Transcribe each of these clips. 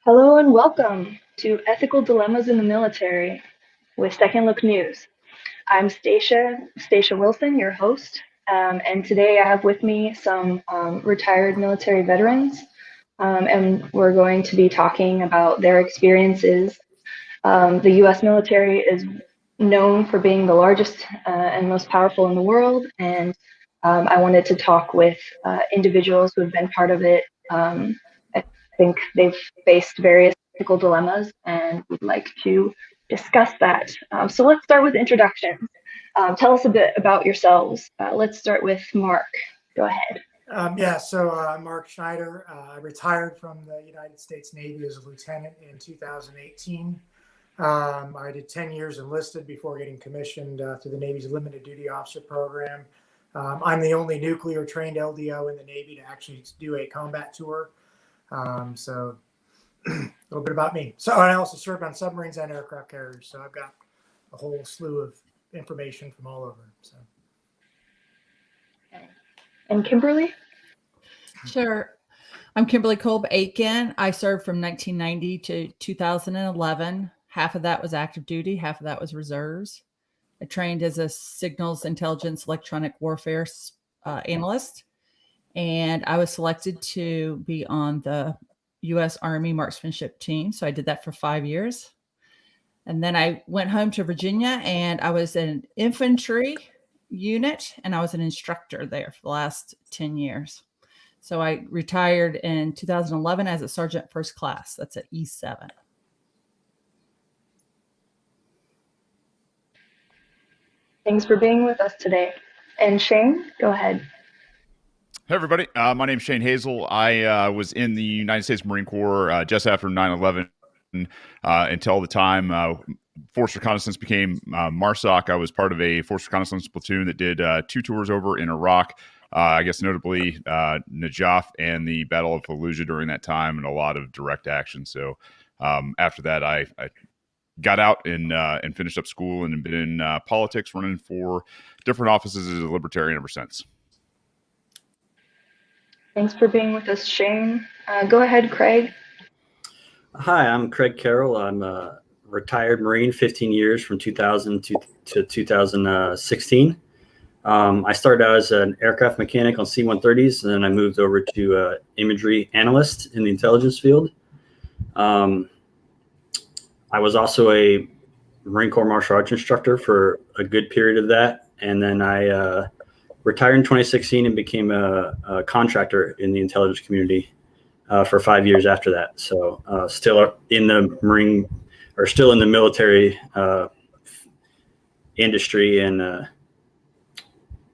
Hello and welcome to Ethical Dilemmas in the Military with Second Look News. I'm Stacia Wilson, your host, and today I have with me some retired military veterans, and we're going to be talking about their experiences. The U.S. military is known for being the largest and most powerful in the world, and I wanted to talk with individuals who have been part of it. I think they've faced various ethical dilemmas, and we'd like to discuss that. So let's start with introductions. Tell us a bit about yourselves. Let's start with Mark. Go ahead. I'm Mark Schneider. I retired from the United States Navy as a lieutenant in 2018. I did 10 years enlisted before getting commissioned through the Navy's Limited Duty Officer Program. I'm the only nuclear trained LDO in the Navy to actually do a combat tour. So a little bit about me. So I also served on submarines and aircraft carriers. So I've got a whole slew of information from all over. So. And Kimberly? Sure. I'm Kimberly Kolb-Aitken. I served from 1990 to 2011. Half of that was active duty, half of that was reserves. I trained as a signals intelligence electronic warfare analyst, and I was selected to be on the U.S. Army marksmanship team. So I did that for 5 years. And then I went home to Virginia, and I was in an infantry unit, and I was an instructor there for the last 10 years. So I retired in 2011 as a sergeant first class. That's at E7. Thanks for being with us today. And Shane, go ahead. Hey, everybody. My name's Shane Hazel. I was in the United States Marine Corps just after 9/11 until the time Force Reconnaissance became MARSOC. I was part of a Force Reconnaissance platoon that did 2 tours over in Iraq, I guess notably Najaf and the Battle of Fallujah during that time, and a lot of direct action. So after that, I got out and finished up school and been in politics, running for different offices as a libertarian ever since. Thanks for being with us, Shane. Go ahead, Craig. Hi, I'm Craig Carroll. I'm a retired Marine, 15 years from 2000 to 2016. I started out as an aircraft mechanic on C-130s, and then I moved over to imagery analyst in the intelligence field. I was also a Marine Corps martial arts instructor for a good period of that. And then I retired in 2016 and became a contractor in the intelligence community for 5 years after that. So still in the Marine, or still in the military industry, and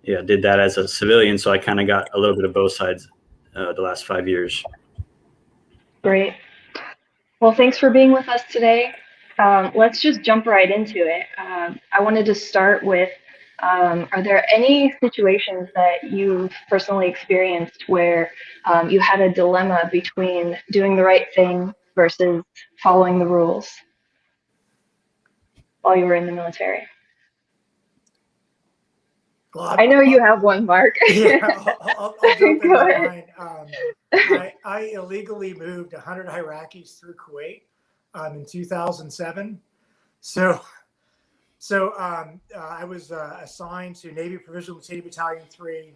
did that as a civilian. So I kind of got a little bit of both sides the last 5 years. Great. Well, thanks for being with us today. Let's just jump right into it. I wanted to start with, are there any situations that you've personally experienced where you had a dilemma between doing the right thing versus following the rules while you were in the military? Well, I know you have one, Mark. I'll jump in mine. I illegally moved 100 Iraqis through Kuwait in 2007. So I was assigned to Navy Provisional Lieutenant Battalion 3,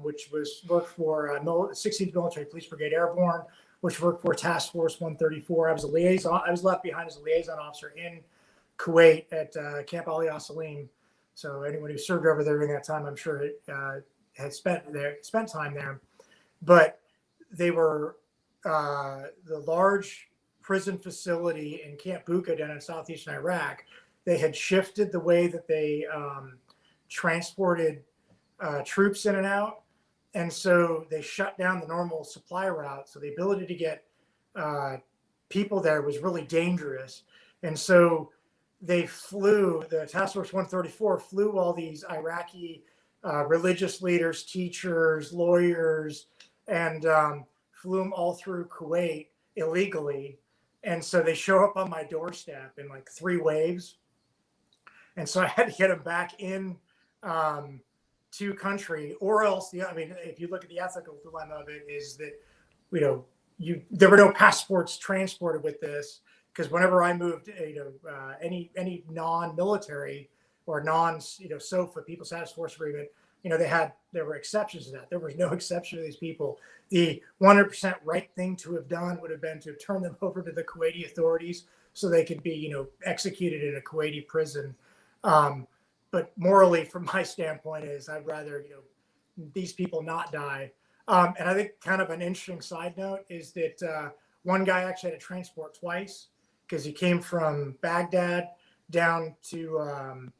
which worked for 16th Military Police Brigade Airborne, which worked for Task Force 134. I was a liaison. I was left behind as a liaison officer in Kuwait at Camp Ali Salim. So anyone who served over there during that time, I'm sure had spent time there. But they were the large prison facility in Camp Bucca down in southeastern Iraq. They had shifted the way that they transported troops in and out. And so they shut down the normal supply route. So the ability to get people there was really dangerous. And so the Task Force 134 flew all these Iraqi religious leaders, teachers, lawyers, and flew them all through Kuwait illegally. And so they show up on my doorstep in like 3 waves. And so I had to get them back in to country, or else if you look at the ethical dilemma of it, is that, there were no passports transported with this, because whenever I moved, any non-military or SOFA, People Status Force Agreement, there were exceptions to that. There was no exception to these people. The 100% right thing to have done would have been to turn them over to the Kuwaiti authorities so they could be, executed in a Kuwaiti prison. But morally, from my standpoint, is I'd rather, these people not die. And I think kind of an interesting side note is that one guy actually had to transport twice, because he came from Baghdad down to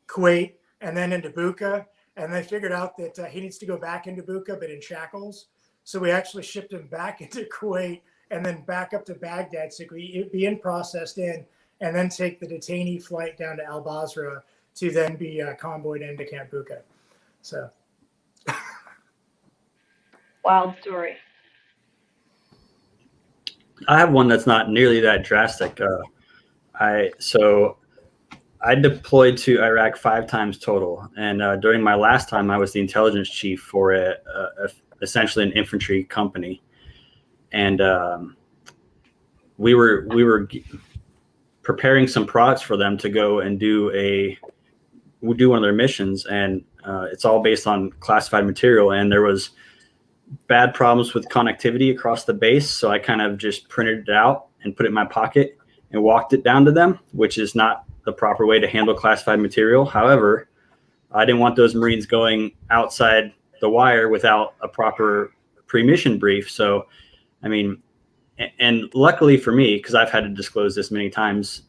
Kuwait and then into Buka. And they figured out that he needs to go back into Buka, but in shackles. So we actually shipped him back into Kuwait and then back up to Baghdad so he could be processed in, and then take the detainee flight down to Al Basra to then be convoyed into Camp Buka. So. Wild story. I have one that's not nearly that drastic. I deployed to Iraq 5 times total, and during my last time, I was the intelligence chief for essentially an infantry company, and we were preparing some products for them to go and do one of their missions, and it's all based on classified material, and there was bad problems with connectivity across the base, so I kind of just printed it out and put it in my pocket and walked it down to them, which is not the proper way to handle classified material. However, I didn't want those Marines going outside the wire without a proper pre-mission brief. So, I mean, and luckily for me, because I've had to disclose this many times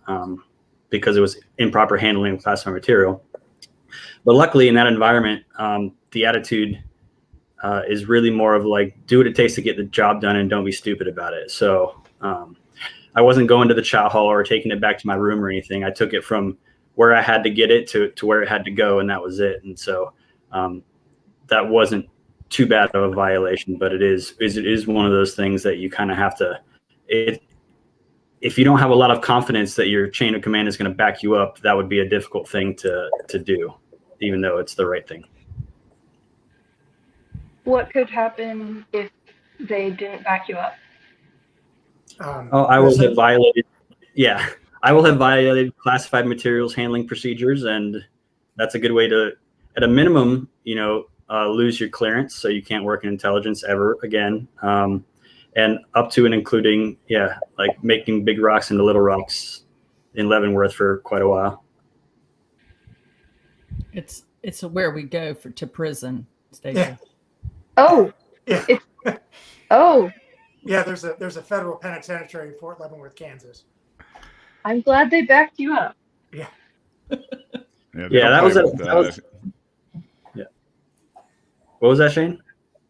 because it was improper handling of classified material. But luckily in that environment, the attitude is really more of like, do what it takes to get the job done and don't be stupid about it. So I wasn't going to the chow hall or taking it back to my room or anything. I took it from where I had to get it to where it had to go, and that was it. And so that wasn't too bad of a violation, but it is one of those things that you kind of have to, if you don't have a lot of confidence that your chain of command is going to back you up, that would be a difficult thing to do, even though it's the right thing. What could happen if they didn't back you up? I will have violated. Yeah, I will have violated classified materials handling procedures, and that's a good way to, at a minimum, lose your clearance, so you can't work in intelligence ever again, and up to and including, like making big rocks into little rocks in Leavenworth for quite a while. It's where we go to prison, Stacia. Yeah. Oh, yeah. Oh. Yeah, there's a federal penitentiary in Fort Leavenworth, Kansas. I'm glad they backed you up. Yeah. That was yeah. What was that, Shane?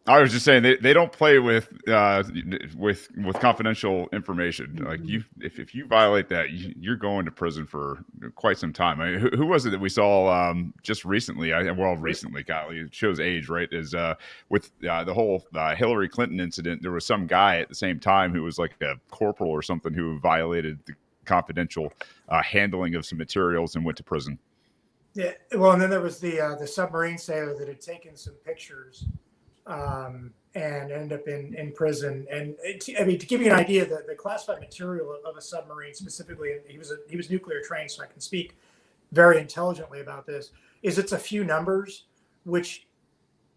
I was just saying they don't play with confidential information. Like if you violate that, you're going to prison for quite some time. I mean, who was it that we saw just recently? Recently, Kyle, it shows age, right? Is with the whole Hillary Clinton incident, there was some guy at the same time who was like a corporal or something who violated the confidential handling of some materials and went to prison. Yeah, well, and then there was the submarine sailor that had taken some pictures. And ended up in prison. And to give you an idea, the classified material of a submarine specifically, and he was nuclear trained, so I can speak very intelligently about this, is it's a few numbers, which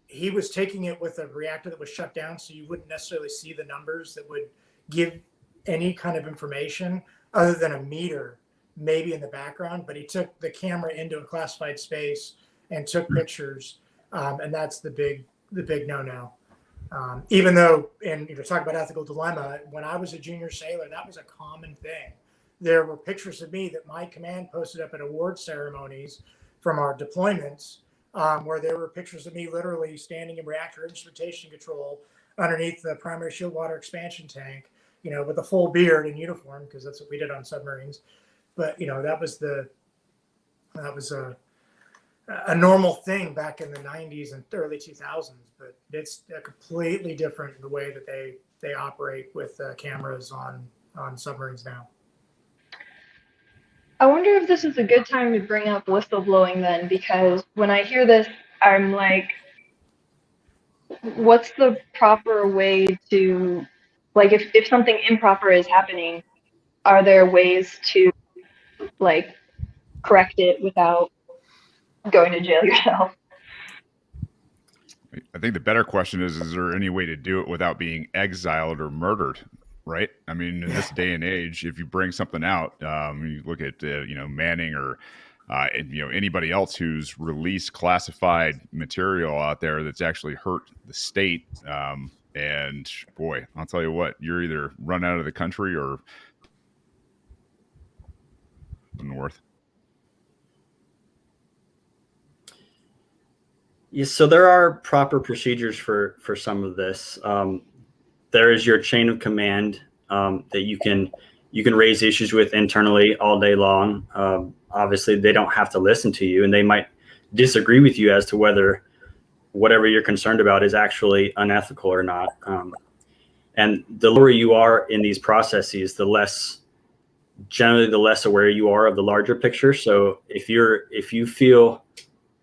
he was taking it with a reactor that was shut down, so you wouldn't necessarily see the numbers that would give any kind of information other than a meter maybe in the background. But he took the camera into a classified space and took pictures, and that's the big no-no. Even though, and talk about ethical dilemma, when I was a junior sailor, that was a common thing. There were pictures of me that my command posted up at award ceremonies from our deployments, where there were pictures of me literally standing in reactor instrumentation control underneath the primary shield water expansion tank, with a full beard and uniform, because that's what we did on submarines. But that was a normal thing back in the 90s and early 2000s, but it's completely different the way that they operate with cameras on submarines now. I wonder if this is a good time to bring up whistleblowing then, because when I hear this, I'm like, what's the proper way to, like, if something improper is happening, are there ways to, like, correct it without going to jail yourself? I think the better question is there any way to do it without being exiled or murdered? Right. I mean, in this day and age, if you bring something out, you look at, Manning or, anybody else who's released classified material out there that's actually hurt the state. And boy, I'll tell you what, you're either run out of the country or north. Yeah, so there are proper procedures for some of this. There is your chain of command that you can raise issues with internally all day long. Obviously, they don't have to listen to you, and they might disagree with you as to whether whatever you're concerned about is actually unethical or not. And the lower you are in these processes, the less aware you are of the larger picture. So if you feel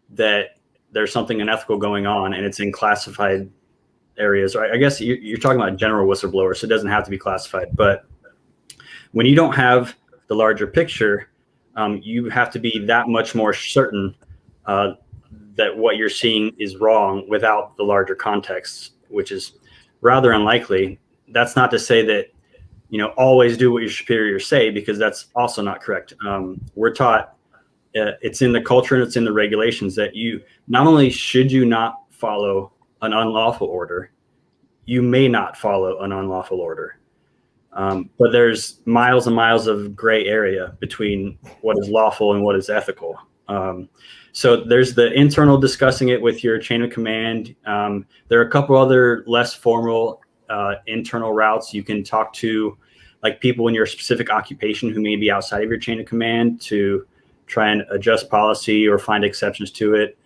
that there's something unethical going on and it's in classified areas, I guess you're talking about general whistleblowers, so it doesn't have to be classified. But when you don't have the larger picture, you have to be that much more certain that what you're seeing is wrong without the larger context, which is rather unlikely. That's not to say that, always do what your superiors say, because that's also not correct. We're taught, it's in the culture and it's in the regulations that you not only should you not follow an unlawful order, you may not follow an unlawful order. But there's miles and miles of gray area between what is lawful and what is ethical. So there's the internal discussing it with your chain of command. There are a couple other less formal internal routes. You can talk to, like, people in your specific occupation who may be outside of your chain of command to try and adjust policy or find exceptions to it.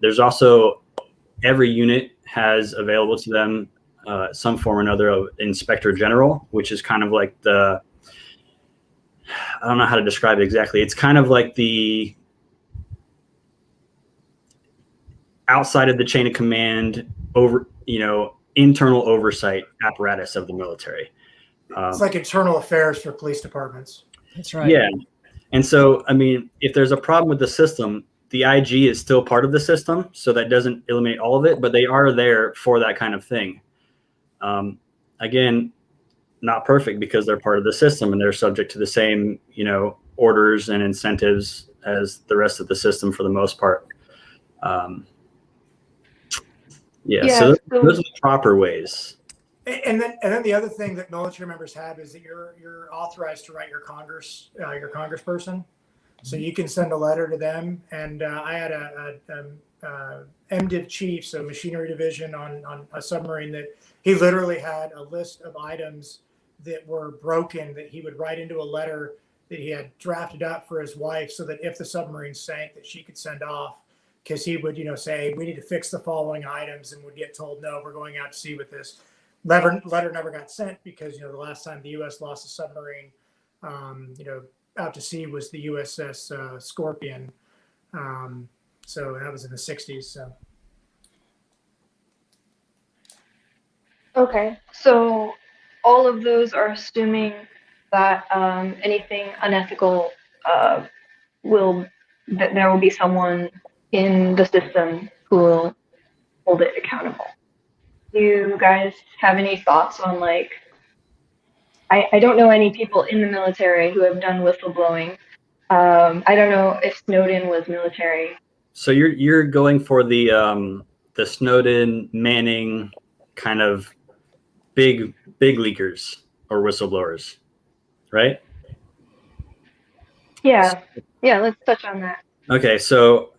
There's also, every unit has available to them some form or another of inspector general, which is kind of like I don't know how to describe it exactly. It's kind of like the outside of the chain of command internal oversight apparatus of the military. It's like internal affairs for police departments. That's right. Yeah. And so, I mean, if there's a problem with the system, the IG is still part of the system, so that doesn't eliminate all of it, but they are there for that kind of thing. Again, not perfect because they're part of the system and they're subject to the same, orders and incentives as the rest of the system for the most part. So those are the proper ways. And then the other thing that military members have is that you're authorized to write your congressperson, so you can send a letter to them. And I had a MDiv chief, so machinery division on a submarine, that he literally had a list of items that were broken that he would write into a letter that he had drafted up for his wife, so that if the submarine sank, that she could send off. Because he would, say, we need to fix the following items, and would get told, no, we're going out to sea with this. Letter never got sent because, the last time the U.S. lost a submarine, out to sea was the USS Scorpion. So that was in the 60s. So. Okay, so all of those are assuming that anything unethical that there will be someone in the system who will hold it accountable. Do you guys have any thoughts on, like, I don't know any people in the military who have done whistleblowing. I don't know if Snowden was military. So you're going for the Snowden, Manning kind of big leakers or whistleblowers, right? Yeah, let's touch on that. Okay, so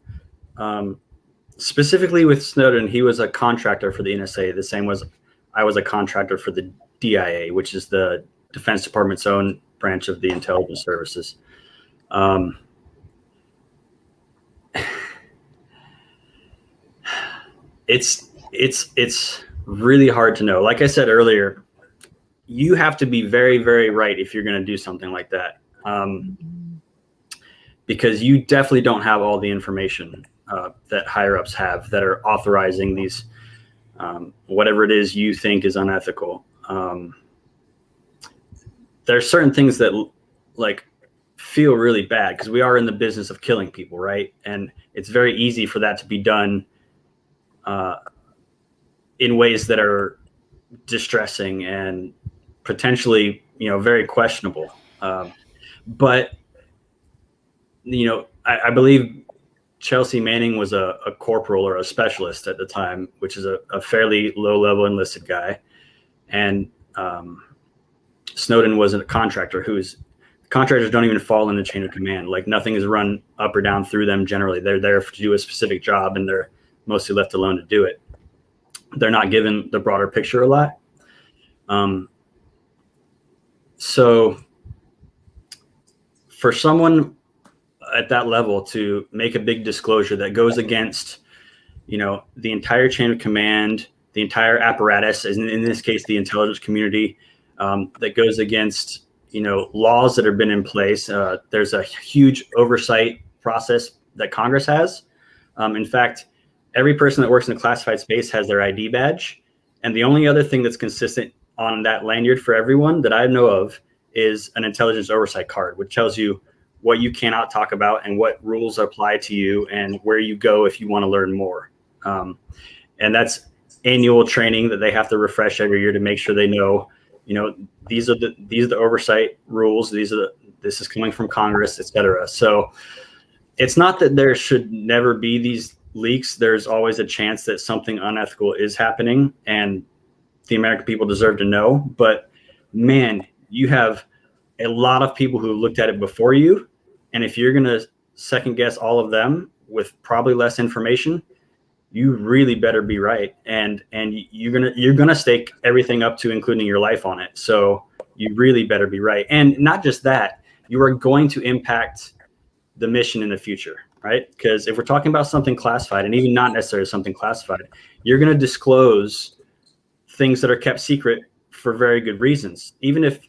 specifically with Snowden, he was a contractor for the NSA, the same as I was a contractor for the DIA, which is the Defense Department's own branch of the intelligence services. It's really hard to know. Like I said earlier, you have to be very, very right if you're going to do something like that, because you definitely don't have all the information that higher ups have that are authorizing these whatever it is you think is unethical. There's certain things that like feel really bad because we are in the business of killing people, right? And it's very easy for that to be done in ways that are distressing and potentially, very questionable. But I believe Chelsea Manning was a corporal or a specialist at the time, which is a fairly low-level enlisted guy. And Snowden was a contractor contractors don't even fall in the chain of command. Like nothing is run up or down through them generally. They're there to do a specific job and they're mostly left alone to do it. They're not given the broader picture a lot. So for someone at that level to make a big disclosure that goes against, the entire chain of command, the entire apparatus, as in this case, the intelligence community, that goes against, laws that have been in place. There's a huge oversight process that Congress has. In fact, every person that works in the classified space has their ID badge. And the only other thing that's consistent on that lanyard for everyone that I know of is an intelligence oversight card, which tells you what you cannot talk about and what rules apply to you and where you go if you want to learn more. And that's annual training that they have to refresh every year to make sure they know, these are the oversight rules. This is coming from Congress, et cetera. So it's not that there should never be these leaks. There's always a chance that something unethical is happening and the American people deserve to know. But man, you have a lot of people who looked at it before you. And if you're going to second guess all of them with probably less information, you really better be right. And you're going to stake everything up to including your life on it. So you really better be right. And not just that, you are going to impact the mission in the future, right? Because if we're talking about something classified, and even not necessarily something classified, you're going to disclose things that are kept secret for very good reasons. Even if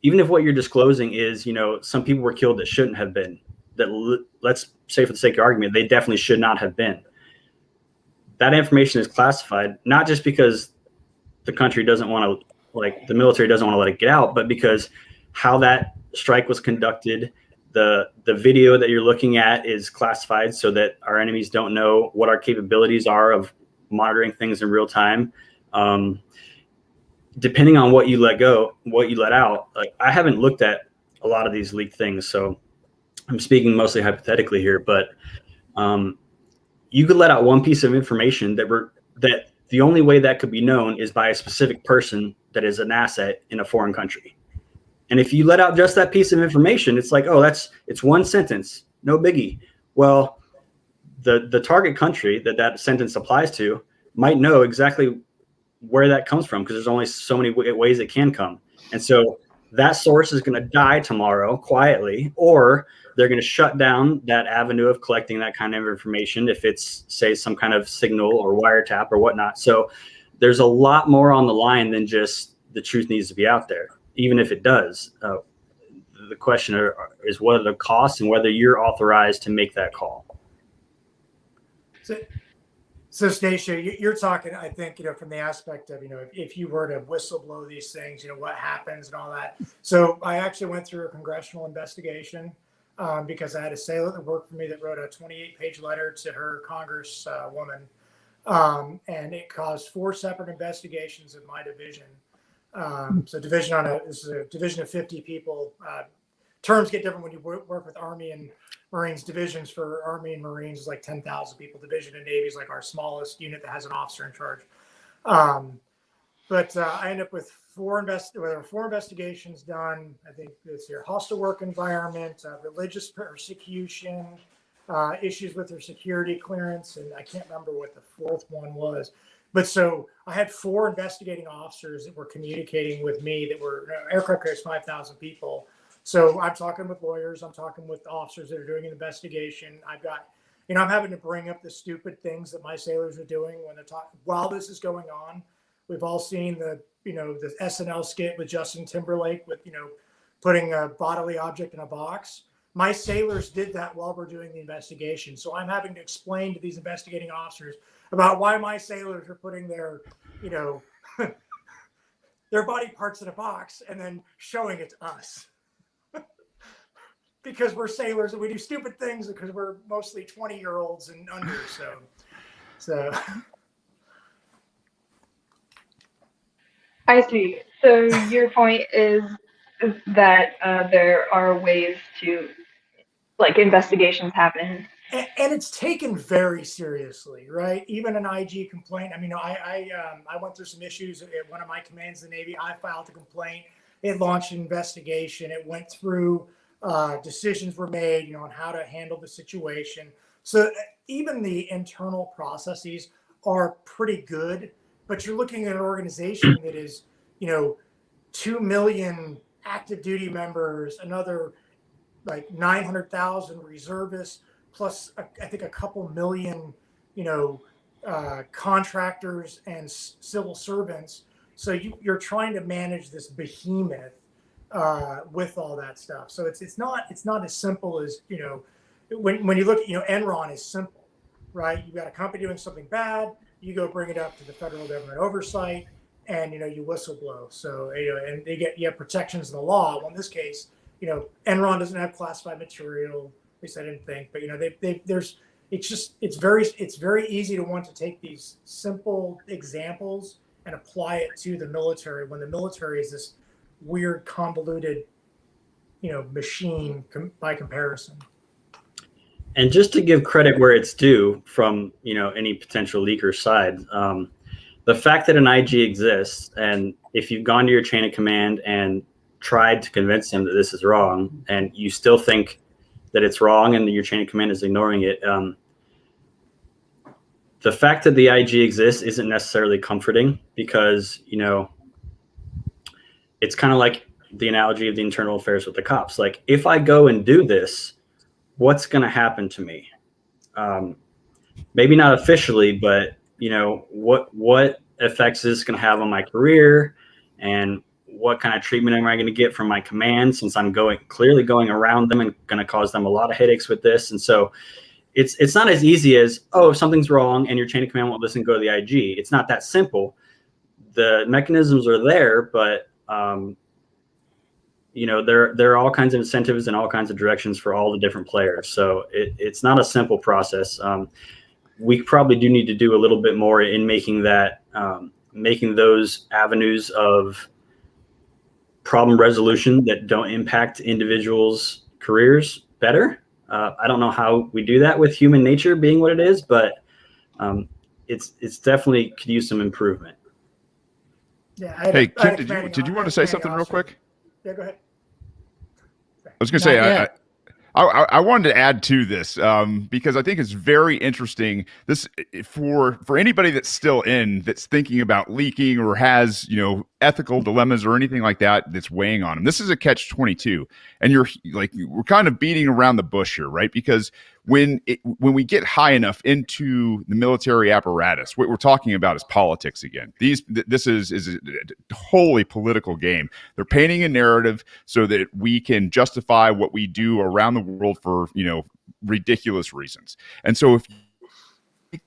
what you're disclosing is, some people were killed that shouldn't have been, that let's say for the sake of argument, they definitely should not have been. That information is classified, not just because the country doesn't want to, the military doesn't want to let it get out, but because how that strike was conducted, the video that you're looking at is classified so that our enemies don't know what our capabilities are of monitoring things in real time. Depending on what you let go, what you let out, I haven't looked at a lot of these leaked things, so I'm speaking mostly hypothetically here, but you could let out one piece of information that the only way that could be known is by a specific person that is an asset in a foreign country. And if you let out just that piece of information, it's like, oh, it's one sentence, no biggie. Well, the target country that sentence applies to might know exactly where that comes from because there's only so many ways it can come. And so that source is going to die tomorrow quietly, or they're going to shut down that avenue of collecting that kind of information if it's, say, some kind of signal or wiretap or whatnot. So there's a lot more on the line than just the truth needs to be out there, even if it does. The question is what are the costs and whether you're authorized to make that call. So Stacia, you're talking, I think, from the aspect of, if you were to whistleblow these things, what happens and all that. So I actually went through a congressional investigation because I had a sailor that worked for me that wrote a 28-page letter to her congresswoman, and it caused 4 separate investigations in my division. So this is a division of 50 people. Terms get different when you work with Army and Marines. Divisions for Army and Marines is like 10,000 people. Division of Navy is like our smallest unit that has an officer in charge. But I ended up with 4 investigations done. I think it's your hostile work environment, religious persecution, issues with their security clearance, and I can't remember what the 4th one was. But so I had 4 investigating officers that were communicating with me that were aircraft carriers, 5,000 people. So I'm talking with lawyers. I'm talking with officers that are doing an investigation. I've got, I'm having to bring up the stupid things that my sailors are doing when they're talking while this is going on. We've all seen the SNL skit with Justin Timberlake with, putting a bodily object in a box. My sailors did that while we're doing the investigation. So I'm having to explain to these investigating officers about why my sailors are putting their, you know, their body parts in a box and then showing it to us. Because we're sailors and we do stupid things because we're mostly 20-year-olds and under. So. I see. So your point is that there are ways to, like, investigations happen. And it's taken very seriously, right? Even an IG complaint. I mean, I went through some issues at one of my commands in the Navy. I filed a complaint. It launched an investigation. It went through, decisions were made, on how to handle the situation. So even the internal processes are pretty good. But you're looking at an organization that is, 2 million active duty members, another like 900,000 reservists, plus I think a couple million, contractors and civil servants. So you're trying to manage this behemoth with all that stuff. So it's not as simple as, when you look at, Enron is simple, right? You've got a company doing something bad, you go bring it up to the federal government oversight, and you whistleblow. So and you have protections in the law. Well, in this case, Enron doesn't have classified material. At least I didn't think, but it's very easy to want to take these simple examples and apply it to the military when the military is this weird, convoluted, machine by comparison. And just to give credit where it's due from, any potential leaker side, the fact that an IG exists, and if you've gone to your chain of command and tried to convince them that this is wrong, and you still think that it's wrong and your chain of command is ignoring it, the fact that the IG exists isn't necessarily comforting because, it's kind of like the analogy of the internal affairs with the cops. Like, if I go and do this, what's going to happen to me? Maybe not officially, but what effects is this going to have on my career, and what kind of treatment am I going to get from my command, since I'm clearly going around them and going to cause them a lot of headaches with this. And so it's not as easy as, if something's wrong and your chain of command won't listen, go to the IG. It's not that simple. The mechanisms are there, but there are all kinds of incentives and all kinds of directions for all the different players. So it's not a simple process. We probably do need to do a little bit more in making those avenues of problem resolution that don't impact individuals' careers better. I don't know how we do that with human nature being what it is, but it's definitely could use some improvement. Yeah. Hey, Kim, did you want to say something real quick? Yeah, go ahead. I was going to say, I wanted to add to this because I think it's very interesting. This for anybody that's still that's thinking about leaking or has ethical dilemmas or anything like that that's weighing on them. This is a catch-22, and we're kind of beating around the bush here, right? Because when we get high enough into the military apparatus, what we're talking about is politics again. This is a wholly political game. They're painting a narrative so that we can justify what we do around the world for ridiculous reasons. And so if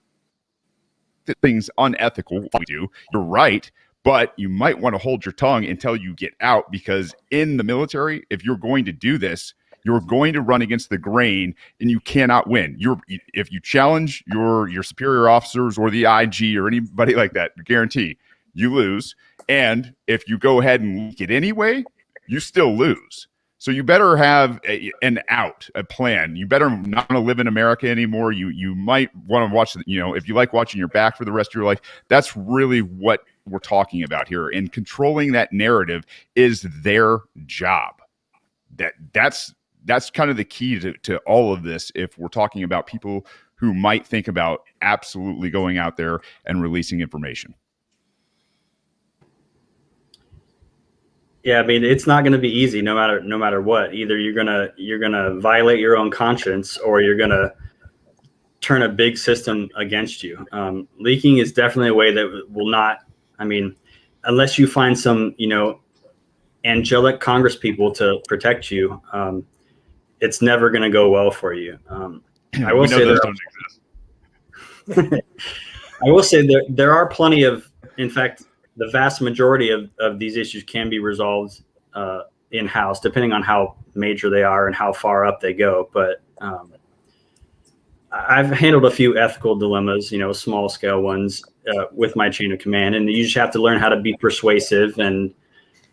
things unethical we do, you're right, but you might want to hold your tongue until you get out, because in the military, if you're going to do this, you're going to run against the grain and you cannot win. If you challenge your superior officers or the IG or anybody like that, guarantee you lose. And if you go ahead and leak it anyway, you still lose. So you better have an out, a plan. You better not want to live in America anymore. You might want to watch, if you like watching your back for the rest of your life. That's really what we're talking about here. And controlling that narrative is their job. That's kind of the key to all of this. If we're talking about people who might think about absolutely going out there and releasing information. Yeah, I mean, it's not going to be easy no matter what. Either you're gonna violate your own conscience, or you're gonna turn a big system against you. Leaking is definitely a way that will not. I mean, unless you find some angelic Congress people to protect you, it's never going to go well for you. I will say those don't exist. I will say there are plenty of, in fact, the vast majority of these issues can be resolved in-house, depending on how major they are and how far up they go. But I've handled a few ethical dilemmas, small scale ones with my chain of command, and you just have to learn how to be persuasive and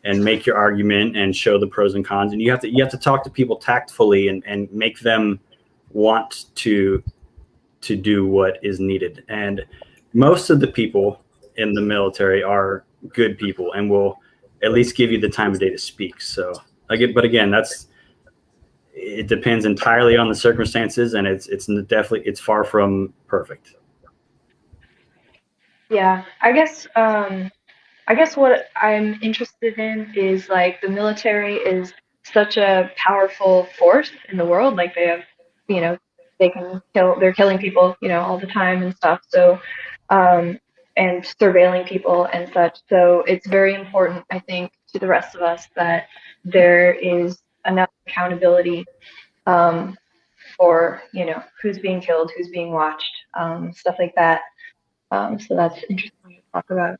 make your argument and show the pros and cons. And you have to talk to people tactfully and make them want to do what is needed. And most of the people in the military are good people and will at least give you the time of day to speak. So but again, it depends entirely on the circumstances, and it's far from perfect. Yeah, I guess what I'm interested in is like the military is such a powerful force in the world. Like they have, they can they're killing people, all the time and stuff. So, and surveilling people and such. So it's very important, I think, to the rest of us that there is enough accountability for, who's being killed, who's being watched, stuff like that. So that's interesting to talk about.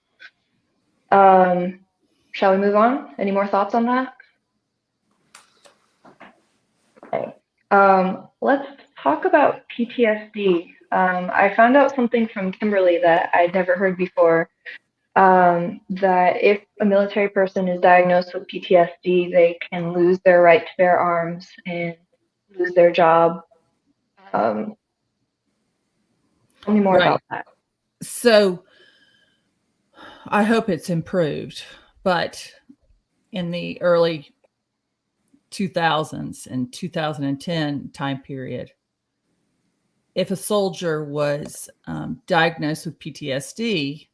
Shall we move on? Any more thoughts on that? Okay. Let's talk about PTSD. I found out something from Kimberly that I'd never heard before, that if a military person is diagnosed with PTSD, they can lose their right to bear arms and lose their job. Tell me more about that. So I hope it's improved, but in the early 2000s and 2010 time period, if a soldier was diagnosed with PTSD,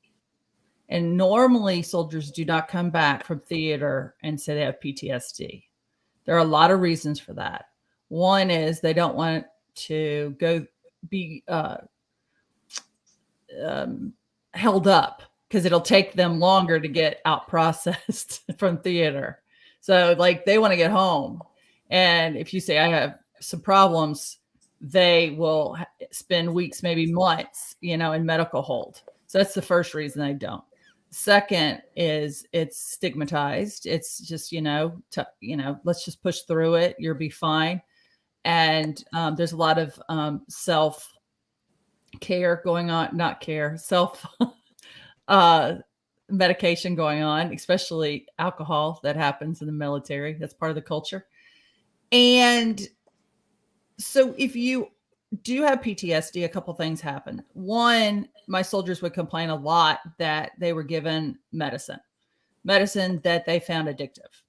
and normally soldiers do not come back from theater and say they have PTSD. There are a lot of reasons for that. One is they don't want to go be held up because it'll take them longer to get out processed from theater. So like they want to get home. And if you say, I have some problems, they will spend weeks, maybe months, in medical hold. So that's the first reason they don't. Second is it's stigmatized. It's just, let's just push through it. You'll be fine. And there's a lot of self-care going on, self medication going on, especially alcohol that happens in the military. That's part of the culture. And so if you do have PTSD, a couple things happen. One, my soldiers would complain a lot that they were given medicine that they found addictive,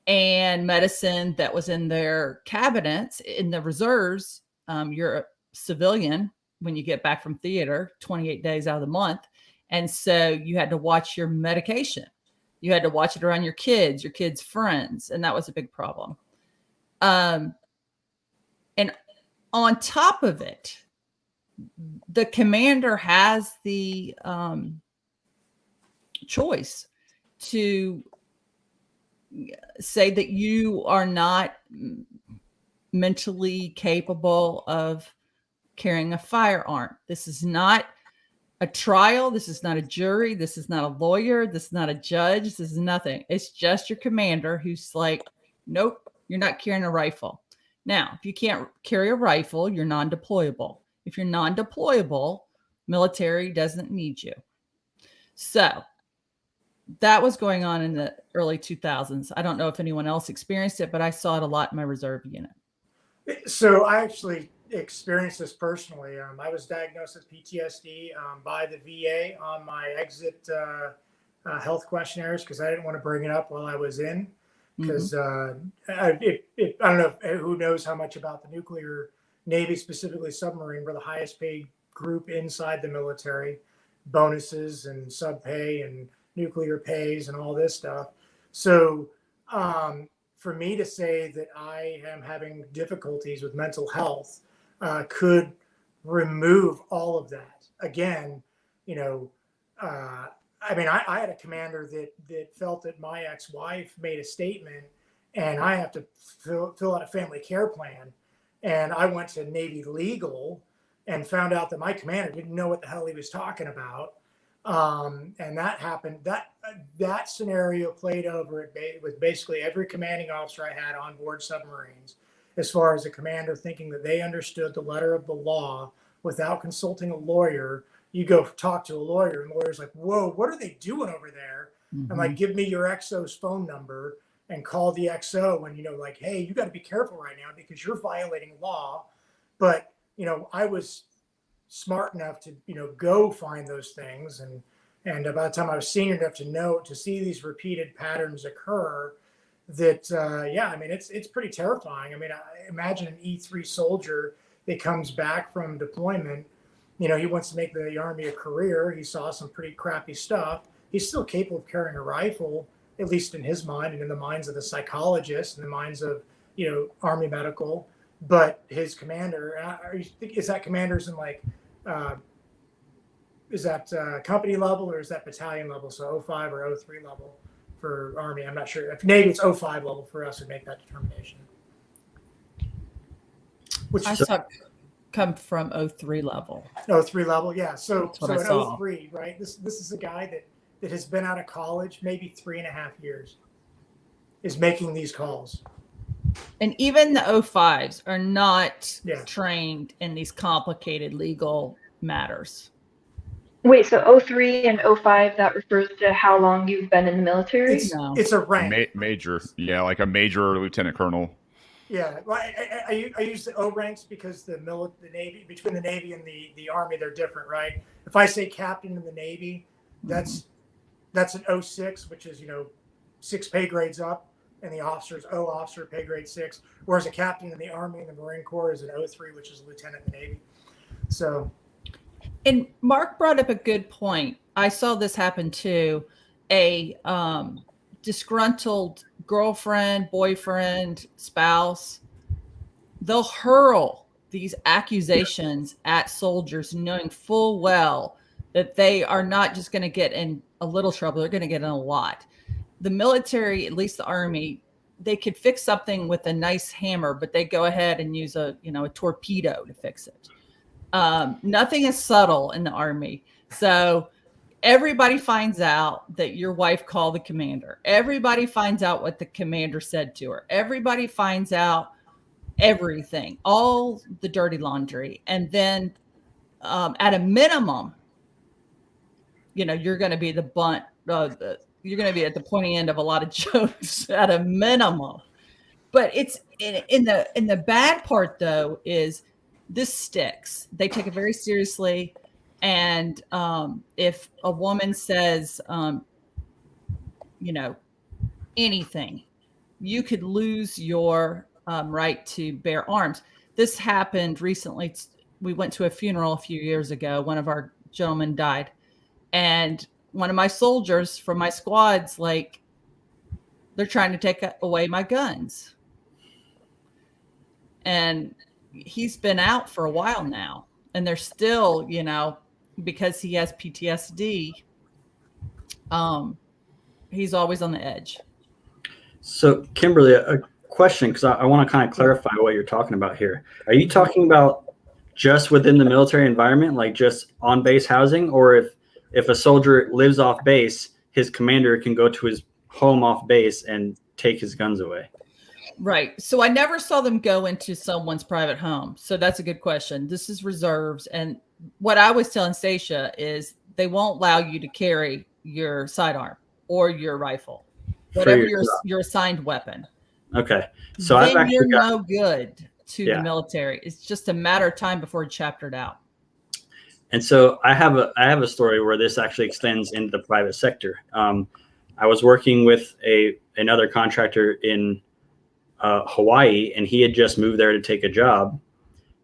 and medicine that was in their cabinets in the reserves. You're a civilian when you get back from theater 28 days out of the month. And so you had to watch your medication. You had to watch it around your kids' friends. And that was a big problem. And on top of it, the commander has the choice to say that you are not mentally capable of carrying a firearm. This is not a trial. This is not a jury. This is not a lawyer. This is not a judge. This is nothing. It's just your commander who's like, nope, you're not carrying a rifle. Now, if you can't carry a rifle, you're non-deployable. If you're non-deployable, military doesn't need you. So that was going on in the early 2000s. I don't know if anyone else experienced it, but I saw it a lot in my reserve unit. So I actually experienced this personally. I was diagnosed with PTSD by the VA on my exit health questionnaires because I didn't want to bring it up while I was in. Because I don't know who knows how much about the nuclear Navy, specifically submarine. We're the highest paid group inside the military, bonuses and sub pay and nuclear pays and all this stuff. So for me to say that I am having difficulties with mental health could remove all of that. Again, I had a commander that felt that my ex-wife made a statement and I have to fill out a family care plan. And I went to Navy legal and found out that my commander didn't know what the hell he was talking about. And that happened. That scenario played over with basically every commanding officer I had on board submarines, as far as a commander thinking that they understood the letter of the law without consulting a lawyer. You go talk to a lawyer, and the lawyer's like, "Whoa, what are they doing over there?" Mm-hmm. I'm like, "Give me your XO's phone number and call the XO, and like, hey, you got to be careful right now because you're violating law." But I was smart enough to go find those things, and by the time I was senior enough to see these repeated patterns occur, that it's pretty terrifying. I mean, I imagine an E3 soldier that comes back from deployment, he wants to make the Army a career. He saw some pretty crappy stuff. He's still capable of carrying a rifle, at least in his mind and in the minds of the psychologists and the minds of Army medical. But his commander, is that commander's in like, is that company level or is that battalion level? So 05 or 03 level for Army. I'm not sure. If Navy, it's 05 level for us to make that determination. Which I saw come from 03 level. 03 level, yeah. So at 03, right? This is a guy that has been out of college maybe 3.5 years, is making these calls. And even the 05s are not trained in these complicated legal matters. Wait, so 03 and 05, that refers to how long you've been in the military? It's a rank. Major. Yeah, like a major or lieutenant colonel. Yeah, well, I use the O ranks because the Navy, between the Navy and the Army, they're different, right? If I say captain in the Navy, that's an 06, which is 6 pay grades up, and the officer's O officer, pay grade 6, whereas a captain in the Army and the Marine Corps is an 03, which is a lieutenant in the Navy. So, and Mark brought up a good point. I saw this happen too. A disgruntled girlfriend, boyfriend, spouse, they'll hurl these accusations at soldiers, knowing full well that they are not just going to get in a little trouble, they're going to get in a lot. The military, at least the Army, they could fix something with a nice hammer, but they go ahead and use a torpedo to fix it. Nothing is subtle in the Army. So everybody finds out that your wife called the commander. Everybody finds out what the commander said to her. Everybody finds out everything, all the dirty laundry. And then at a minimum, you're going to be the bunt, you're going to be at the pointy end of a lot of jokes at a minimum. But it's in the bad part, though, is this sticks. They take it very seriously. And if a woman says, anything, you could lose your right to bear arms. This happened recently. We went to a funeral a few years ago. One of our gentlemen died. And one of my soldiers from my squad's like, they're trying to take away my guns. And he's been out for a while now. And they're still, because he has PTSD, he's always on the edge. So, Kimberly, a question, because I want to kind of clarify what you're talking about here. Are you talking about just within the military environment, like just on base housing, or if a soldier lives off base, his commander can go to his home off base and take his guns away? Right. So I never saw them go into someone's private home. So that's a good question. This is reserves. And what I was telling Stacia is they won't allow you to carry your sidearm or your rifle, whatever your assigned weapon. Okay. So then you're no good to the military. It's just a matter of time before it's chaptered out. And so I have a story where this actually extends into the private sector. I was working with another contractor in Hawaii, and he had just moved there to take a job.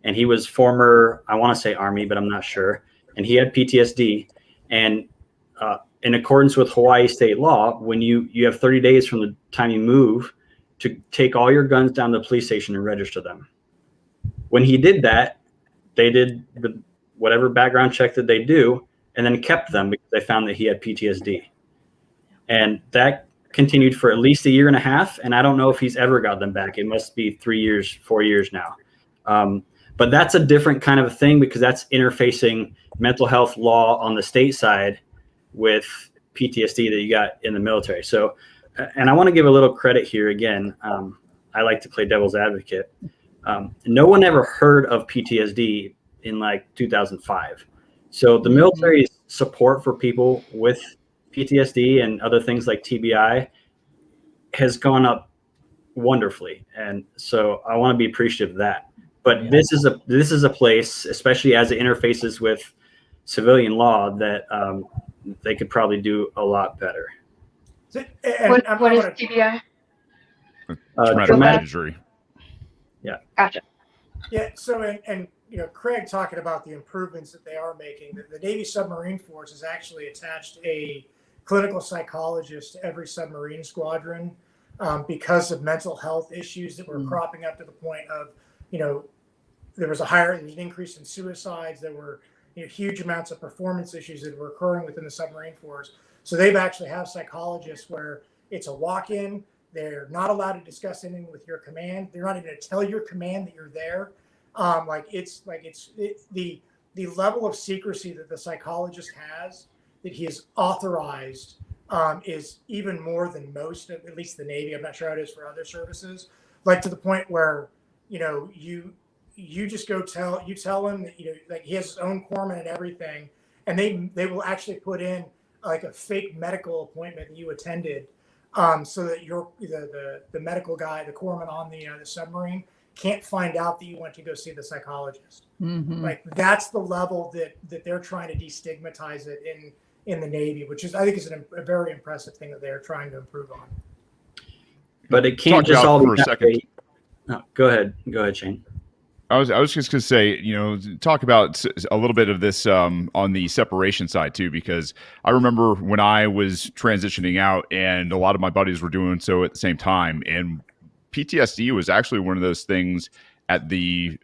And he was former, I want to say Army, but I'm not sure. And he had PTSD. And in accordance with Hawaii state law, when you have 30 days from the time you move to take all your guns down to the police station and register them. When he did that, they did whatever background check that they do, and then kept them because they found that he had PTSD. And that continued for at least 1.5 years, and I don't know if he's ever got them back. It must be 3 years, 4 years now. But that's a different kind of a thing because that's interfacing mental health law on the state side with PTSD that you got in the military. So, and I want to give a little credit here again. I like to play devil's advocate. No one ever heard of PTSD in like 2005. So the military's support for people with PTSD and other things like TBI has gone up wonderfully. And so I want to be appreciative of that. But this is a place, especially as it interfaces with civilian law, that they could probably do a lot better. What is TBI? Traumatic injury. Yeah. Gotcha. Yeah. So, and Craig talking about the improvements that they are making. The Navy Submarine Force has actually attached a clinical psychologist to every submarine squadron because of mental health issues that were cropping up to the point of, there was an increase in suicides. There were huge amounts of performance issues that were occurring within the submarine force. So they've actually have psychologists where it's a walk-in. They're not allowed to discuss anything with your command. They're not even going to tell your command that you're there. The level of secrecy that the psychologist has, that he is authorized, is even more than most of, at least the Navy. I'm not sure how it is for other services. Like to the point where, you just go tell him that, like he has his own corpsman and everything. And they will actually put in like a fake medical appointment that you attended. So that the medical guy, the corpsman on the submarine, can't find out that you went to go see the psychologist. Mm-hmm. Like that's the level that they're trying to destigmatize it in the Navy, which is, I think, is a very impressive thing that they're trying to improve on. But it can't just all for a second. No, go ahead, Shane. I was just going to say, talk about a little bit of this on the separation side too, because I remember when I was transitioning out and a lot of my buddies were doing so at the same time. And PTSD was actually one of those things at the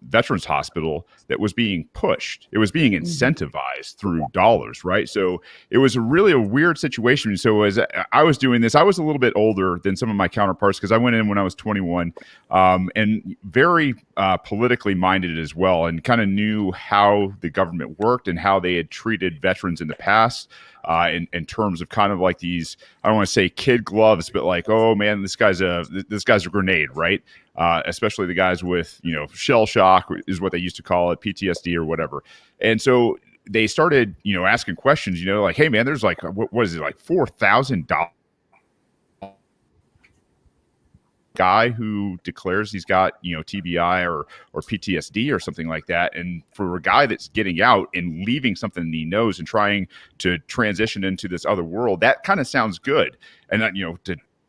Veterans Hospital that was being pushed. It was being incentivized through dollars, right? So it was really a weird situation. So as I was doing this, I was a little bit older than some of my counterparts because I went in when I was 21 and very politically minded as well, and kind of knew how the government worked and how they had treated veterans in the past. In terms of kind of like these, I don't want to say kid gloves, but like, oh man, this guy's a grenade, right? Especially the guys with, shell shock is what they used to call it, PTSD or whatever. And so they started, asking questions, like, hey man, there's like, what is it, like $4,000 guy who declares he's got, TBI or PTSD or something like that. And for a guy that's getting out and leaving something he knows and trying to transition into this other world, that kind of sounds good. And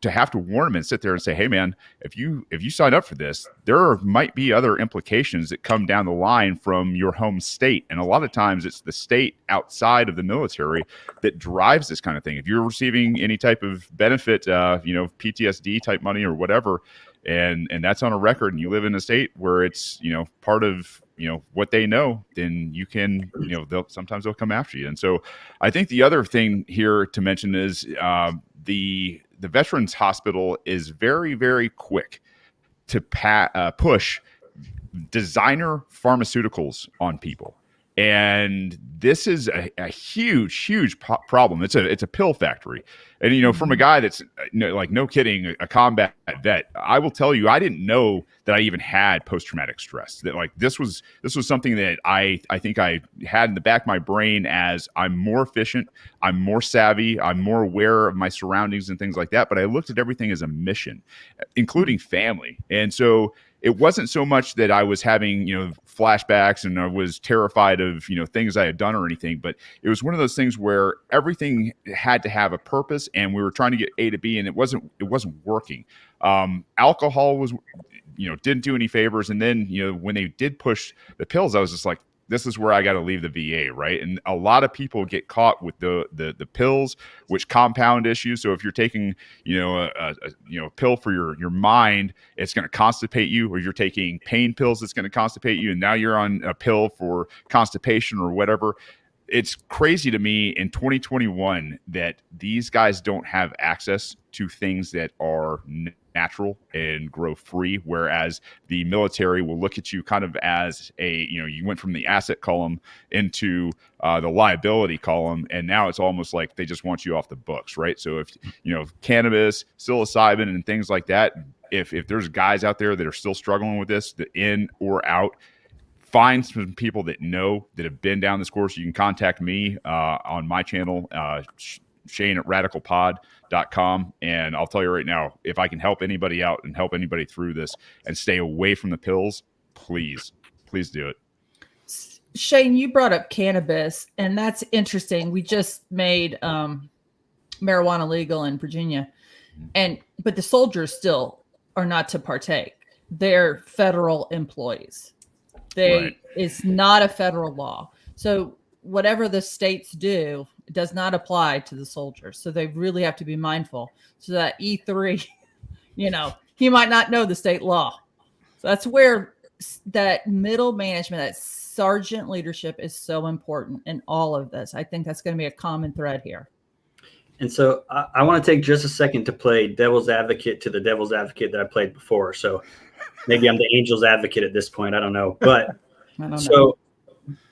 to have to warn him and sit there and say, hey man, if you sign up for this, there might be other implications that come down the line from your home state. And a lot of times it's the state outside of the military that drives this kind of thing. If you're receiving any type of benefit, PTSD type money or whatever, and that's on a record, and you live in a state where it's, part of, what they know, then you can, sometimes they'll come after you. And so I think the other thing here to mention is the Veterans Hospital is very, very quick to push designer pharmaceuticals on people. And this is a huge problem. It's a pill factory. And, from a guy that's no kidding, a combat vet, I will tell you, I didn't know that I even had post-traumatic stress, that like this was something that I think I had in the back of my brain as I'm more efficient, I'm more savvy, I'm more aware of my surroundings and things like that. But I looked at everything as a mission, including family. And so it wasn't so much that I was having, flashbacks and I was terrified of, things I had done or anything, but it was one of those things where everything had to have a purpose and we were trying to get A to B and it wasn't working. Alcohol was, didn't do any favors. And then, when they did push the pills, I was just like, this is where I got to leave the VA, right? And a lot of people get caught with the pills, which compound issues. So if you're taking, a pill for your mind, it's going to constipate you, or you're taking pain pills, that's going to constipate you, and now you're on a pill for constipation or whatever. It's crazy to me in 2021 that these guys don't have access to things that are natural and grow free, whereas the military will look at you kind of as a, you went from the asset column into the liability column, and now it's almost like they just want you off the books, right? So if cannabis, psilocybin, and things like that, if there's guys out there that are still struggling with this, the in or out, find some people that have been down this course. You can contact me on my channel, Shane at radicalpod.com. And I'll tell you right now, if I can help anybody out and help anybody through this and stay away from the pills, please do it. Shane, you brought up cannabis, and that's interesting. We just made marijuana legal in Virginia, but the soldiers still are not to partake. They're federal employees. It's not a federal law. So whatever the states do does not apply to the soldiers. So they really have to be mindful. So that E3, he might not know the state law. So that's where that middle management, that sergeant leadership is so important in all of this. I think that's going to be a common thread here. And so I want to take just a second to play devil's advocate to the devil's advocate that I played before. So maybe I'm the angel's advocate at this point. I don't know. But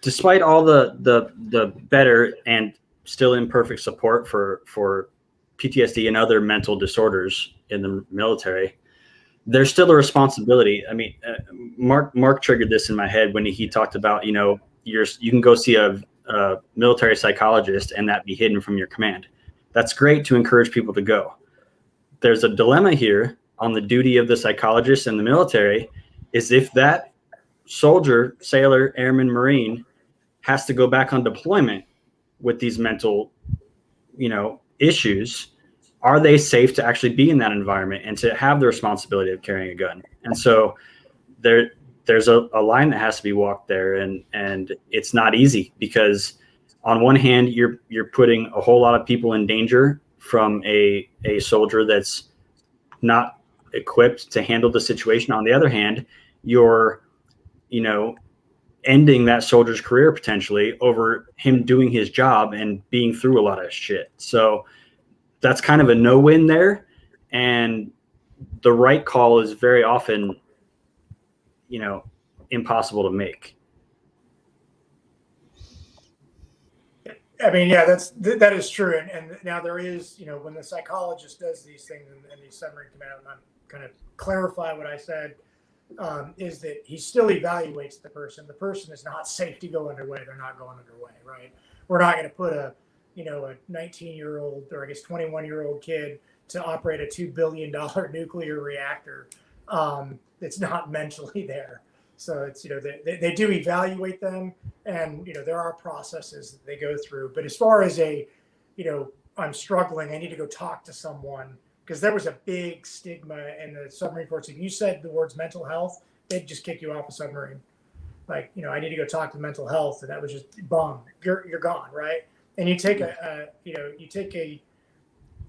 despite all the better and still imperfect support for PTSD and other mental disorders in the military, there's still a responsibility. I mean, Mark triggered this in my head when he talked about, you can go see a military psychologist and that be hidden from your command. That's great to encourage people to go. There's a dilemma here on the duty of the psychologist in the military is if that soldier, sailor, airman, Marine has to go back on deployment with these mental, issues, are they safe to actually be in that environment and to have the responsibility of carrying a gun? And so there's a line that has to be walked there, and it's not easy because on one hand, you're putting a whole lot of people in danger from a soldier that's not equipped to handle the situation. On the other hand, you're, ending that soldier's career potentially over him doing his job and being through a lot of shit. So that's kind of a no-win there. And the right call is very often, impossible to make. I mean, yeah, that is true. And now there is, when the psychologist does these things in the submarine command, I'm going to clarify what I said, is that he still evaluates the person. The person is not safe to go underway. They're not going underway, right? We're not going to put a 19-year-old or I guess 21-year-old kid to operate a $2 billion nuclear reactor that's not mentally there. So it's, they do evaluate them, and, there are processes that they go through. But as far as I'm struggling, I need to go talk to someone, because there was a big stigma in the submarine force. If you said the words mental health, they'd just kick you off a submarine. Like, I need to go talk to mental health, and that was just boom, you're gone, right? And you take a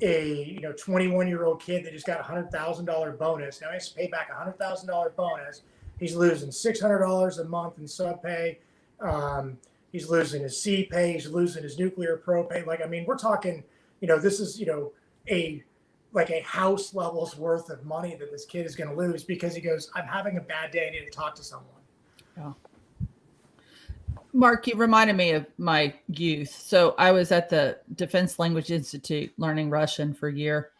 21-year-old kid that just got a $100,000 bonus. Now he has to pay back a $100,000 bonus. He's losing $600 a month in sub pay. He's losing his C pay. He's losing his nuclear pro pay. Like, I mean, we're talking, this is, a house level's worth of money that this kid is going to lose because he goes, I'm having a bad day. I need to talk to someone. Oh. Mark, you reminded me of my youth. So I was at the Defense Language Institute learning Russian for a year.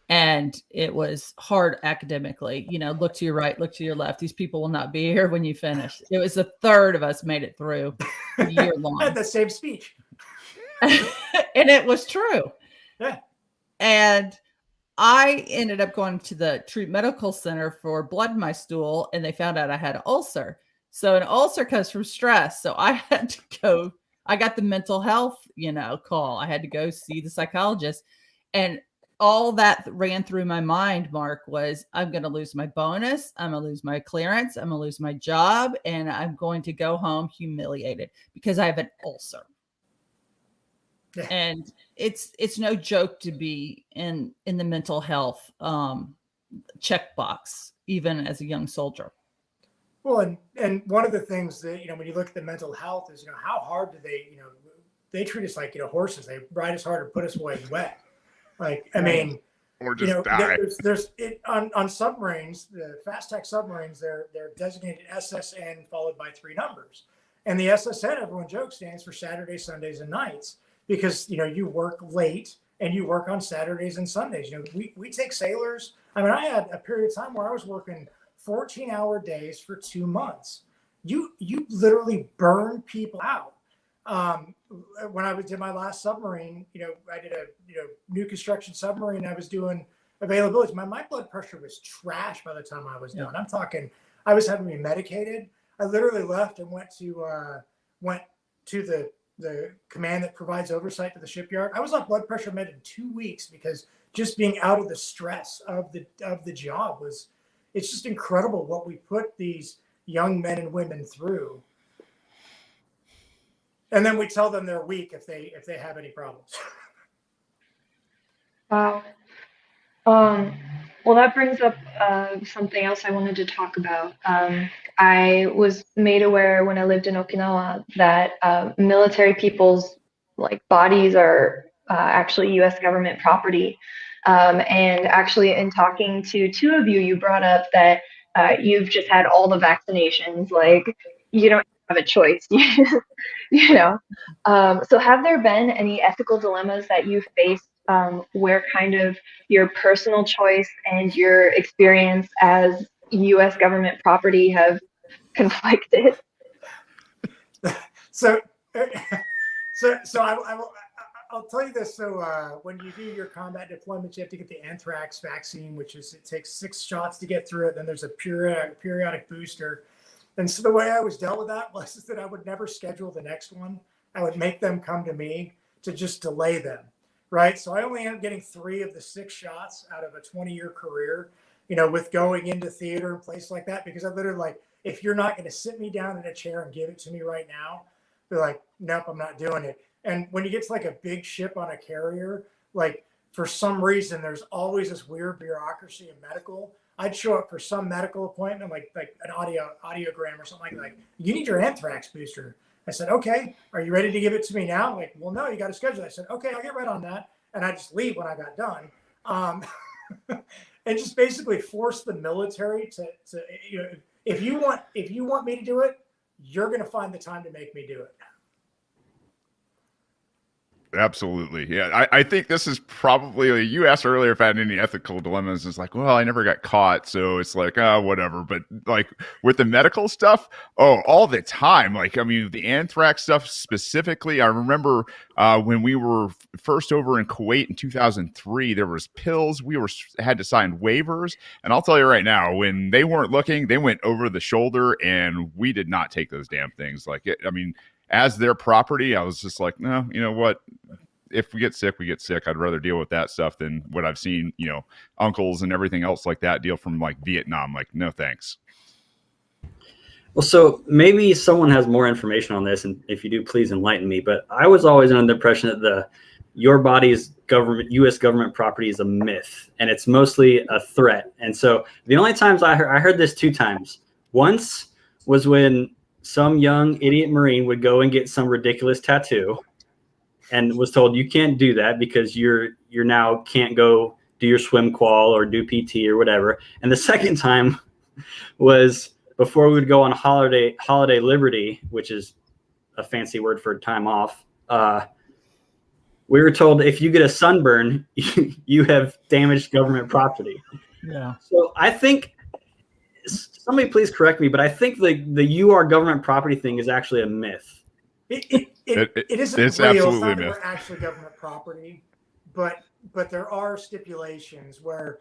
And it was hard academically, look to your right, look to your left. These people will not be here when you finish. It was a third of us made it through a year long. I had the same speech. And it was true. Yeah. And I ended up going to the Troop Medical Center for blood in my stool, and they found out I had an ulcer. So an ulcer comes from stress. So I had to go, I got the mental health, call. I had to go see the psychologist. And all that ran through my mind, Mark, was I'm going to lose my bonus. I'm going to lose my clearance. I'm going to lose my job. And I'm going to go home humiliated because I have an ulcer. Yeah. And it's no joke to be in the mental health checkbox, even as a young soldier. Well, and one of the things that, when you look at the mental health is, how hard do they treat us like, horses. They ride us hard and put us away wet. Like, I mean, or just die. There's it on submarines, the fast tech submarines, they're designated SSN followed by 3 numbers. And the SSN, everyone jokes, stands for Saturdays, Sundays, and nights, because you work late and you work on Saturdays and Sundays. We take sailors. I mean, I had a period of time where I was working 14-hour days for 2 months. You literally burn people out. When I did my last submarine, I did a new construction submarine. I was doing availability. My blood pressure was trash by the time I was done. I'm talking, I was having to be medicated. I literally left and went to the command that provides oversight to the shipyard. I was on blood pressure med in 2 weeks because just being out of the stress of the job it's just incredible what we put these young men and women through. And then we tell them they're weak if they have any problems. Wow. Well, that brings up something else I wanted to talk about. I was made aware when I lived in Okinawa that military people's bodies are actually U.S. government property. And actually, in talking to 2 of you, you brought up that you've just had all the vaccinations. You don't have a choice. So have there been any ethical dilemmas that you faced where kind of your personal choice and your experience as U.S. government property have conflicted? So I'll tell you this. So when you do your combat deployments, you have to get the anthrax vaccine, it takes 6 shots to get through it. Then there's a periodic booster. And so the way I was dealt with that was that I would never schedule the next one. I would make them come to me to just delay them. Right. So I only ended up getting 3 of the 6 shots out of a 20-year career, with going into theater and places like that, because I literally if you're not going to sit me down in a chair and give it to me right now, they're like, nope, I'm not doing it. And when you get to a big ship on a carrier, for some reason, there's always this weird bureaucracy in medical. I'd show up for some medical appointment, like an audiogram or something like you need your anthrax booster. I said, okay, are you ready to give it to me now? Well, no, you got to schedule it. I said, okay, I'll get right on that. And I just leave when I got done. And just basically force the military to if you want me to do it, you're going to find the time to make me do it. Absolutely. Yeah. I think this is probably, you asked earlier if I had any ethical dilemmas. It's well, I never got caught. So it's whatever. But with the medical stuff, all the time. The anthrax stuff specifically, I remember when we were first over in Kuwait in 2003, there was pills. We had to sign waivers. And I'll tell you right now, when they weren't looking, they went over the shoulder and we did not take those damn things. As their property, I was just no, you know what? If we get sick, we get sick. I'd rather deal with that stuff than what I've seen, uncles and everything else like that deal from Vietnam. No, thanks. Well, so maybe someone has more information on this, and if you do, please enlighten me. But I was always under the impression that your body's government, U.S. government property is a myth, and it's mostly a threat. And so the only times I heard this 2 times. Once was when some young idiot Marine would go and get some ridiculous tattoo and was told you can't do that because you're now can't go do your swim qual or do PT or whatever. And the second time was before we would go on holiday liberty, which is a fancy word for time off. We were told if you get a sunburn, you have damaged government property. Yeah. So I think, somebody please correct me, but I think the you are government property thing is actually a myth. It isn't it's real. absolutely It's not a that myth. we're actually government property, but there are stipulations where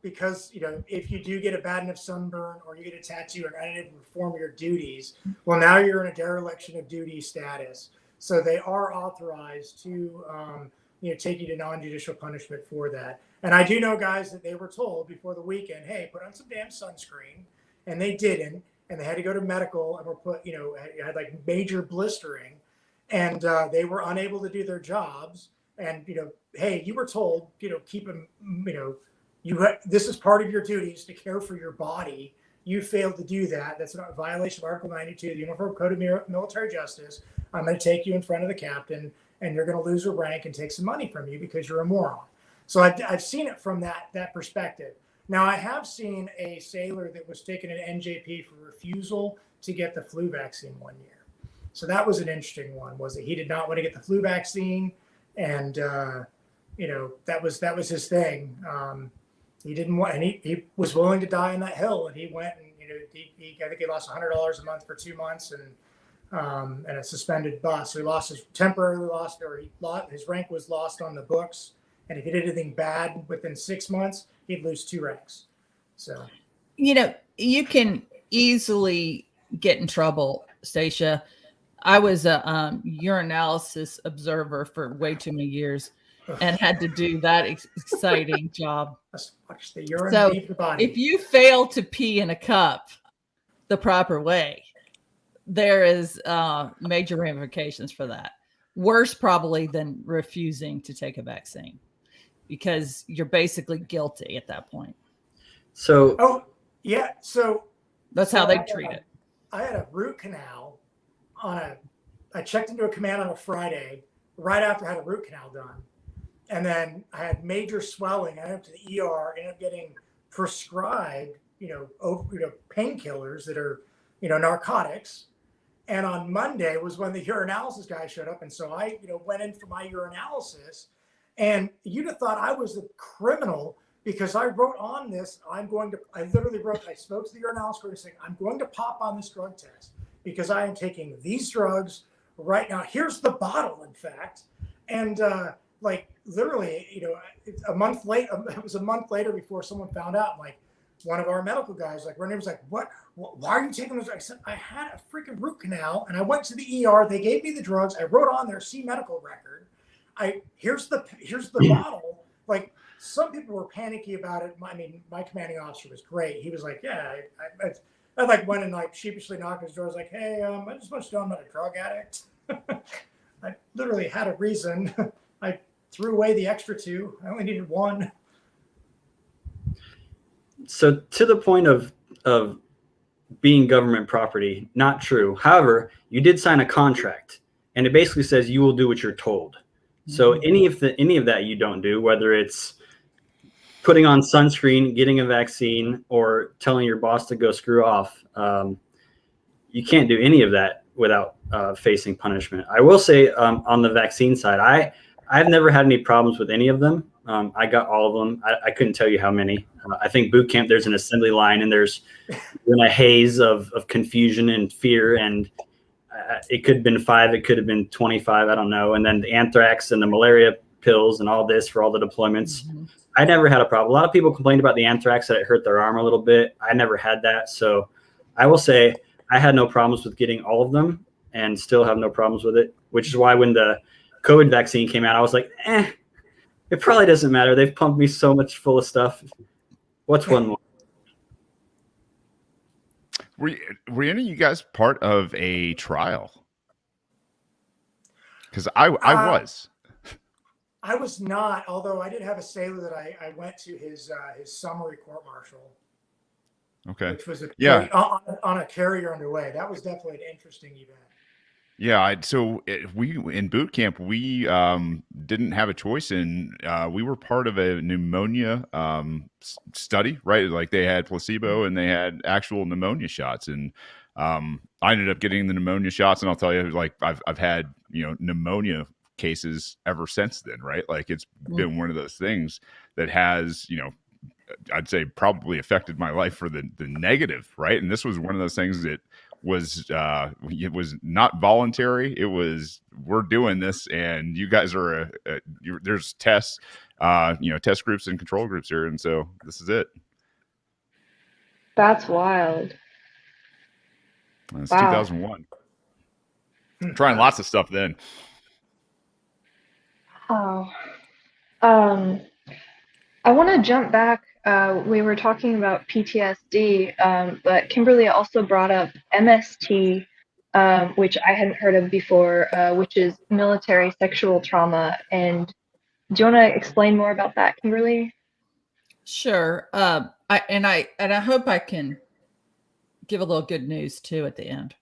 because if you do get a bad enough sunburn or you get a tattoo and unable to perform your duties, well, now you're in a dereliction of duty status. So they are authorized to take you to non-judicial punishment for that. And I do know guys that they were told before the weekend, hey, put on some damn sunscreen, and they didn't, and they had to go to medical and were put, had major blistering, and they were unable to do their jobs. And hey, you were told, keep them, this is part of your duties to care for your body. You failed to do that. That's a violation of Article 92 of the Uniform Code of Military Justice. I'm going to take you in front of the captain, and you're going to lose a rank and take some money from you because you're a moron. So I've seen it from that perspective. Now, I have seen a sailor that was taken an NJP for refusal to get the flu vaccine 1 year. So that was an interesting one, was that he did not want to get the flu vaccine. And, that was his thing. He didn't want, and he was willing to die on that hill. And he went and, I think he lost $100 a month for 2 months and a suspended bus. So he temporarily lost, his rank was lost on the books. And if he did anything bad within 6 months, he'd lose 2 ranks. So, you can easily get in trouble, Stacia. I was a urinalysis observer for way too many years and had to do that exciting job. Let's watch the urine So leave the body. if you fail to pee in a cup the proper way, there is major ramifications for that. Worse probably than refusing to take a vaccine, because you're basically guilty at that point. So, That's how they treat it. I had a root canal I checked into a command on a Friday right after I had a root canal done. And then I had major swelling. I went to the ER, ended up getting prescribed, painkillers that are, narcotics. And on Monday was when the urinalysis guy showed up. And so I, went in for my urinalysis, and you'd have thought I was a criminal because I wrote on this, I literally wrote, I spoke to the urinalysis coordinator saying, I'm going to pop on this drug test because I am taking these drugs right now. Here's the bottle, in fact. And literally, a month late, it was a month later before someone found out, like one of our medical guys, like Renee was like, why are you taking those? I said, I had a freaking root canal and I went to the ER. They gave me the drugs. I wrote on their C medical record. Here's the bottle. Like, some people were panicky about it. My commanding officer was great. He was like, yeah, I went and sheepishly knocked his door. I was like, hey, I just want you to know I'm not a drug addict. I literally had a reason. I threw away the extra 2. I only needed 1. So to the point of being government property, not true. However, you did sign a contract, and it basically says you will do what you're told. So any of that you don't do, whether it's putting on sunscreen, getting a vaccine, or telling your boss to go screw off, you can't do any of that without facing punishment. I will say on the vaccine side, I've never had any problems with any of them. I got all of them. I couldn't tell you how many. I think boot camp, there's an assembly line, and there's been a haze of confusion and fear, and it could have been 5, it could have been 25, I don't know. And then the anthrax and the malaria pills and all this for all the deployments. Mm-hmm. I never had a problem. A lot of people complained about the anthrax, that it hurt their arm a little bit. I never had that. So I will say I had no problems with getting all of them and still have no problems with it, which is why when the COVID vaccine came out, I was like, it probably doesn't matter. They've pumped me so much full of stuff. What's one more? Were any of you guys part of a trial? Because I was. I was not, although I did have a sailor that I went to his summary court-martial. Okay. Which was on a carrier underway. That was definitely an interesting event. Yeah. We in boot camp, we didn't have a choice in. We were part of a pneumonia study, right? Like they had placebo and they had actual pneumonia shots, and I ended up getting the pneumonia shots. And I'll tell you, like I've had pneumonia cases ever since then, right? Like it's been one of those things that has I'd say probably affected my life for the negative, right? And this was one of those things that was it was not voluntary. It was, we're doing this, and you guys are there's tests, test groups and control groups here, and so this is it. That's wild. It's 2001. Trying lots of stuff then. Oh, I want to jump back. We were talking about PTSD, but Kimberly also brought up MST, which I hadn't heard of before, which is military sexual trauma. And do you want to explain more about that, Kimberly? Sure. I hope I can give a little good news too at the end.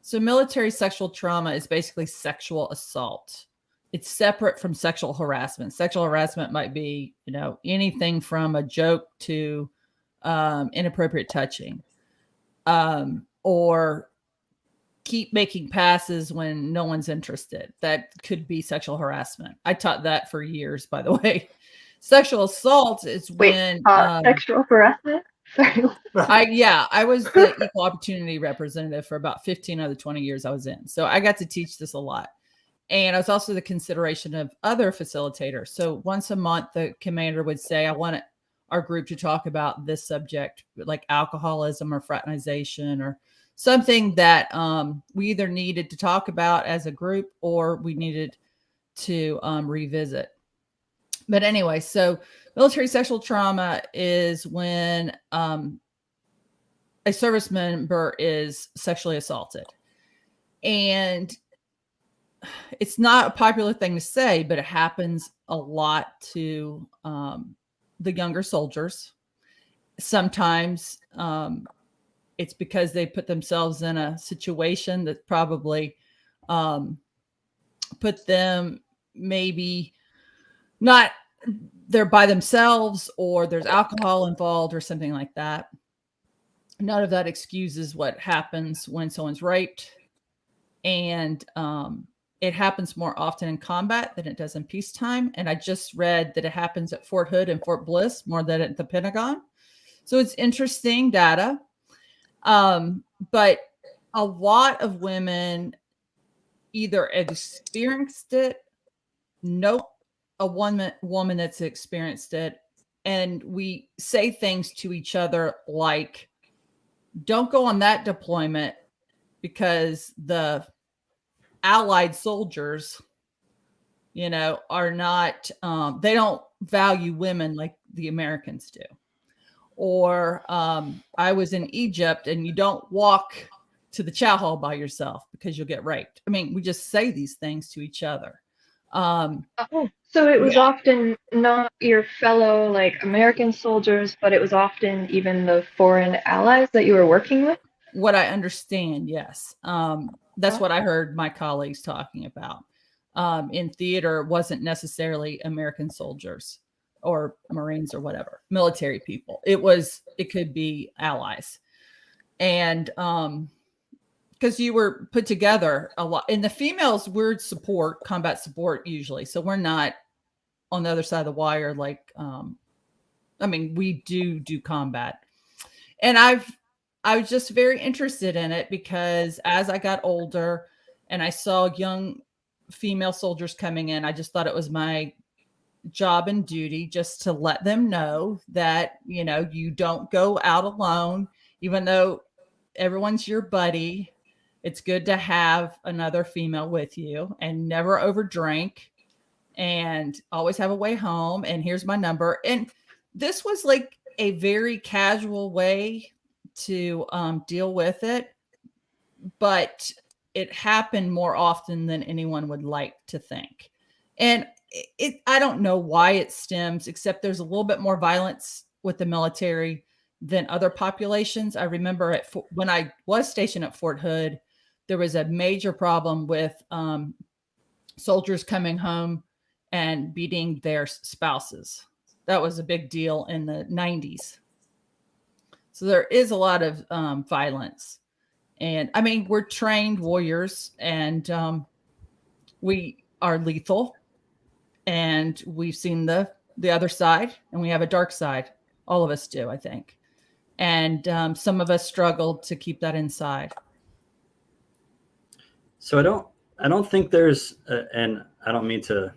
So military sexual trauma is basically sexual assault. it's separate from sexual harassment. Sexual harassment might be, anything from a joke to inappropriate touching, or keep making passes when no one's interested. That could be sexual harassment. I taught that for years, by the way. Sexual assault is when sexual harassment. Sorry. I was the equal opportunity representative for about 15 of the 20 years I was in. So I got to teach this a lot. And I was also the consideration of other facilitators. So once a month, the commander would say, I want our group to talk about this subject, like alcoholism or fraternization or something that we either needed to talk about as a group or we needed to revisit. But anyway, so military sexual trauma is when a service member is sexually assaulted. And it's not a popular thing to say, but it happens a lot to the younger soldiers. Sometimes it's because they put themselves in a situation that probably put them maybe not they're by themselves, or there's alcohol involved or something like that. None of that excuses what happens when someone's raped. And it happens more often in combat than it does in peacetime. And I just read that it happens at Fort Hood and Fort Bliss more than at the Pentagon. So it's interesting data. But a lot of women either experienced it, know a woman that's experienced it, and we say things to each other like, don't go on that deployment because the Allied soldiers, are not, they don't value women like the Americans do. Or I was in Egypt and you don't walk to the chow hall by yourself because you'll get raped. I mean, we just say these things to each other. So it was often not your fellow American soldiers, but it was often even the foreign allies that you were working with? What I understand, yes. That's what I heard my colleagues talking about. In theater, it wasn't necessarily American soldiers or Marines or whatever, military people. It could be allies. And because you were put together a lot. And the females, we're combat support usually. So we're not on the other side of the wire. We do combat. And I was just very interested in it because as I got older and I saw young female soldiers coming in, I just thought it was my job and duty just to let them know that, you don't go out alone, even though everyone's your buddy. It's good to have another female with you and never overdrink and always have a way home. And here's my number. And this was like a very casual way to deal with it, but it happened more often than anyone would like to think. And I don't know why it stems, except there's a little bit more violence with the military than other populations. I remember when I was stationed at Fort Hood, there was a major problem with soldiers coming home and beating their spouses. That was a big deal in the 90s. So there is a lot of violence. And we're trained warriors and we are lethal. And we've seen the other side and we have a dark side. All of us do, I think. And some of us struggle to keep that inside. So I don't think there's, and I don't mean to,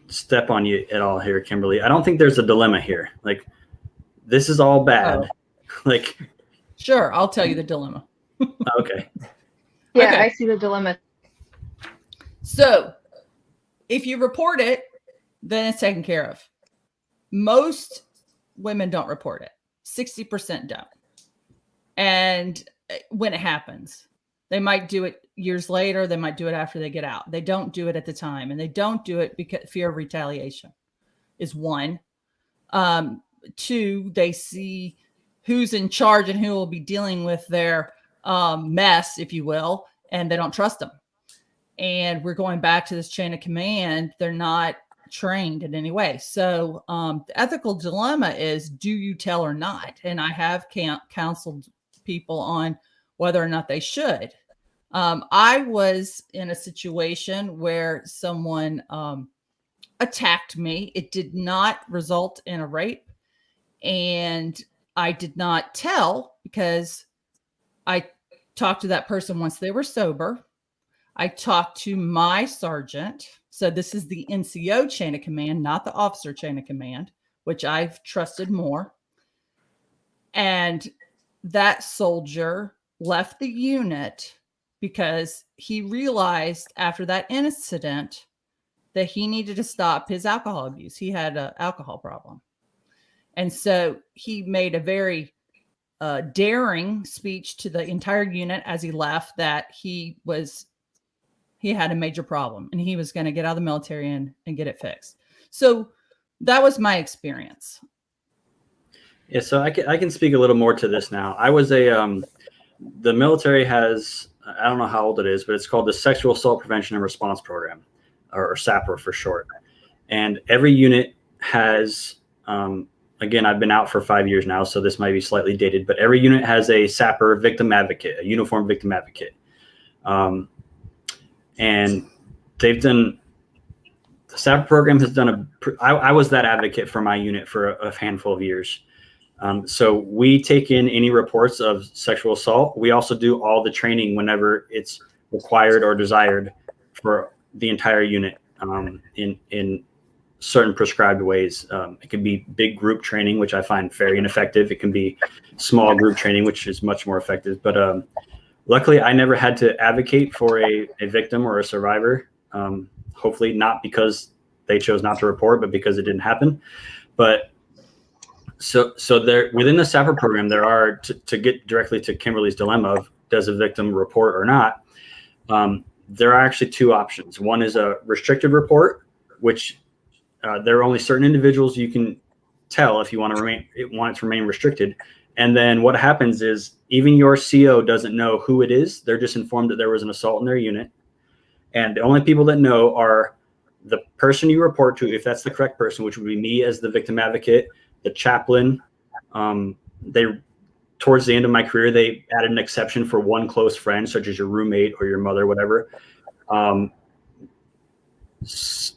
step on you at all here, Kimberly. I don't think there's a dilemma here. This is all bad. Oh. Sure, I'll tell you the dilemma. Okay. Yeah, Okay. I see the dilemma. So if you report it, then it's taken care of. Most women don't report it. 60% don't. And when it happens, they might do it years later. They might do it after they get out. They don't do it at the time. And they don't do it because fear of retaliation is one. Two, they see who's in charge and who will be dealing with their mess, if you will, and they don't trust them. and we're going back to this chain of command. They're not trained in any way. So the ethical dilemma is, do you tell or not? And I have counseled people on whether or not they should. I was in a situation where someone attacked me. It did not result in a rape, and I did not tell because I talked to that person once they were sober. I talked to my sergeant. So this is the NCO chain of command, not the officer chain of command, which I've trusted more. And that soldier left the unit because he realized after that incident that he needed to stop his alcohol abuse. He had an alcohol problem. And so he made a very daring speech to the entire unit as he left that he had a major problem and he was going to get out of the military and get it fixed. So that was my experience. Yeah, so I can speak a little more to this now. I was the military has, I don't know how old it is, but it's called the Sexual Assault Prevention and Response Program, or SAPR for short. And every unit has, again, I've been out for 5 years now, so this might be slightly dated, but every unit has a SAPR victim advocate, a uniformed victim advocate. And they've done, the SAPR program has done I was that advocate for my unit for a handful of years. So we take in any reports of sexual assault. We also do all the training whenever it's required or desired for the entire unit in certain prescribed ways. It can be big group training, which I find very ineffective. It can be small group training, which is much more effective. But luckily, I never had to advocate for a victim or a survivor. Hopefully not because they chose not to report, but because it didn't happen. But so there, within the SAPR program, there are, to get directly to Kimberly's dilemma of does a victim report or not, there are actually two options. One is a restricted report, which there are only certain individuals you can tell if you want it to remain restricted. And then what happens is even your CO doesn't know who it is. They're just informed that there was an assault in their unit. And the only people that know are the person you report to, if that's the correct person, which would be me as the victim advocate, the chaplain. Towards the end of my career, they added an exception for one close friend, such as your roommate or your mother, whatever.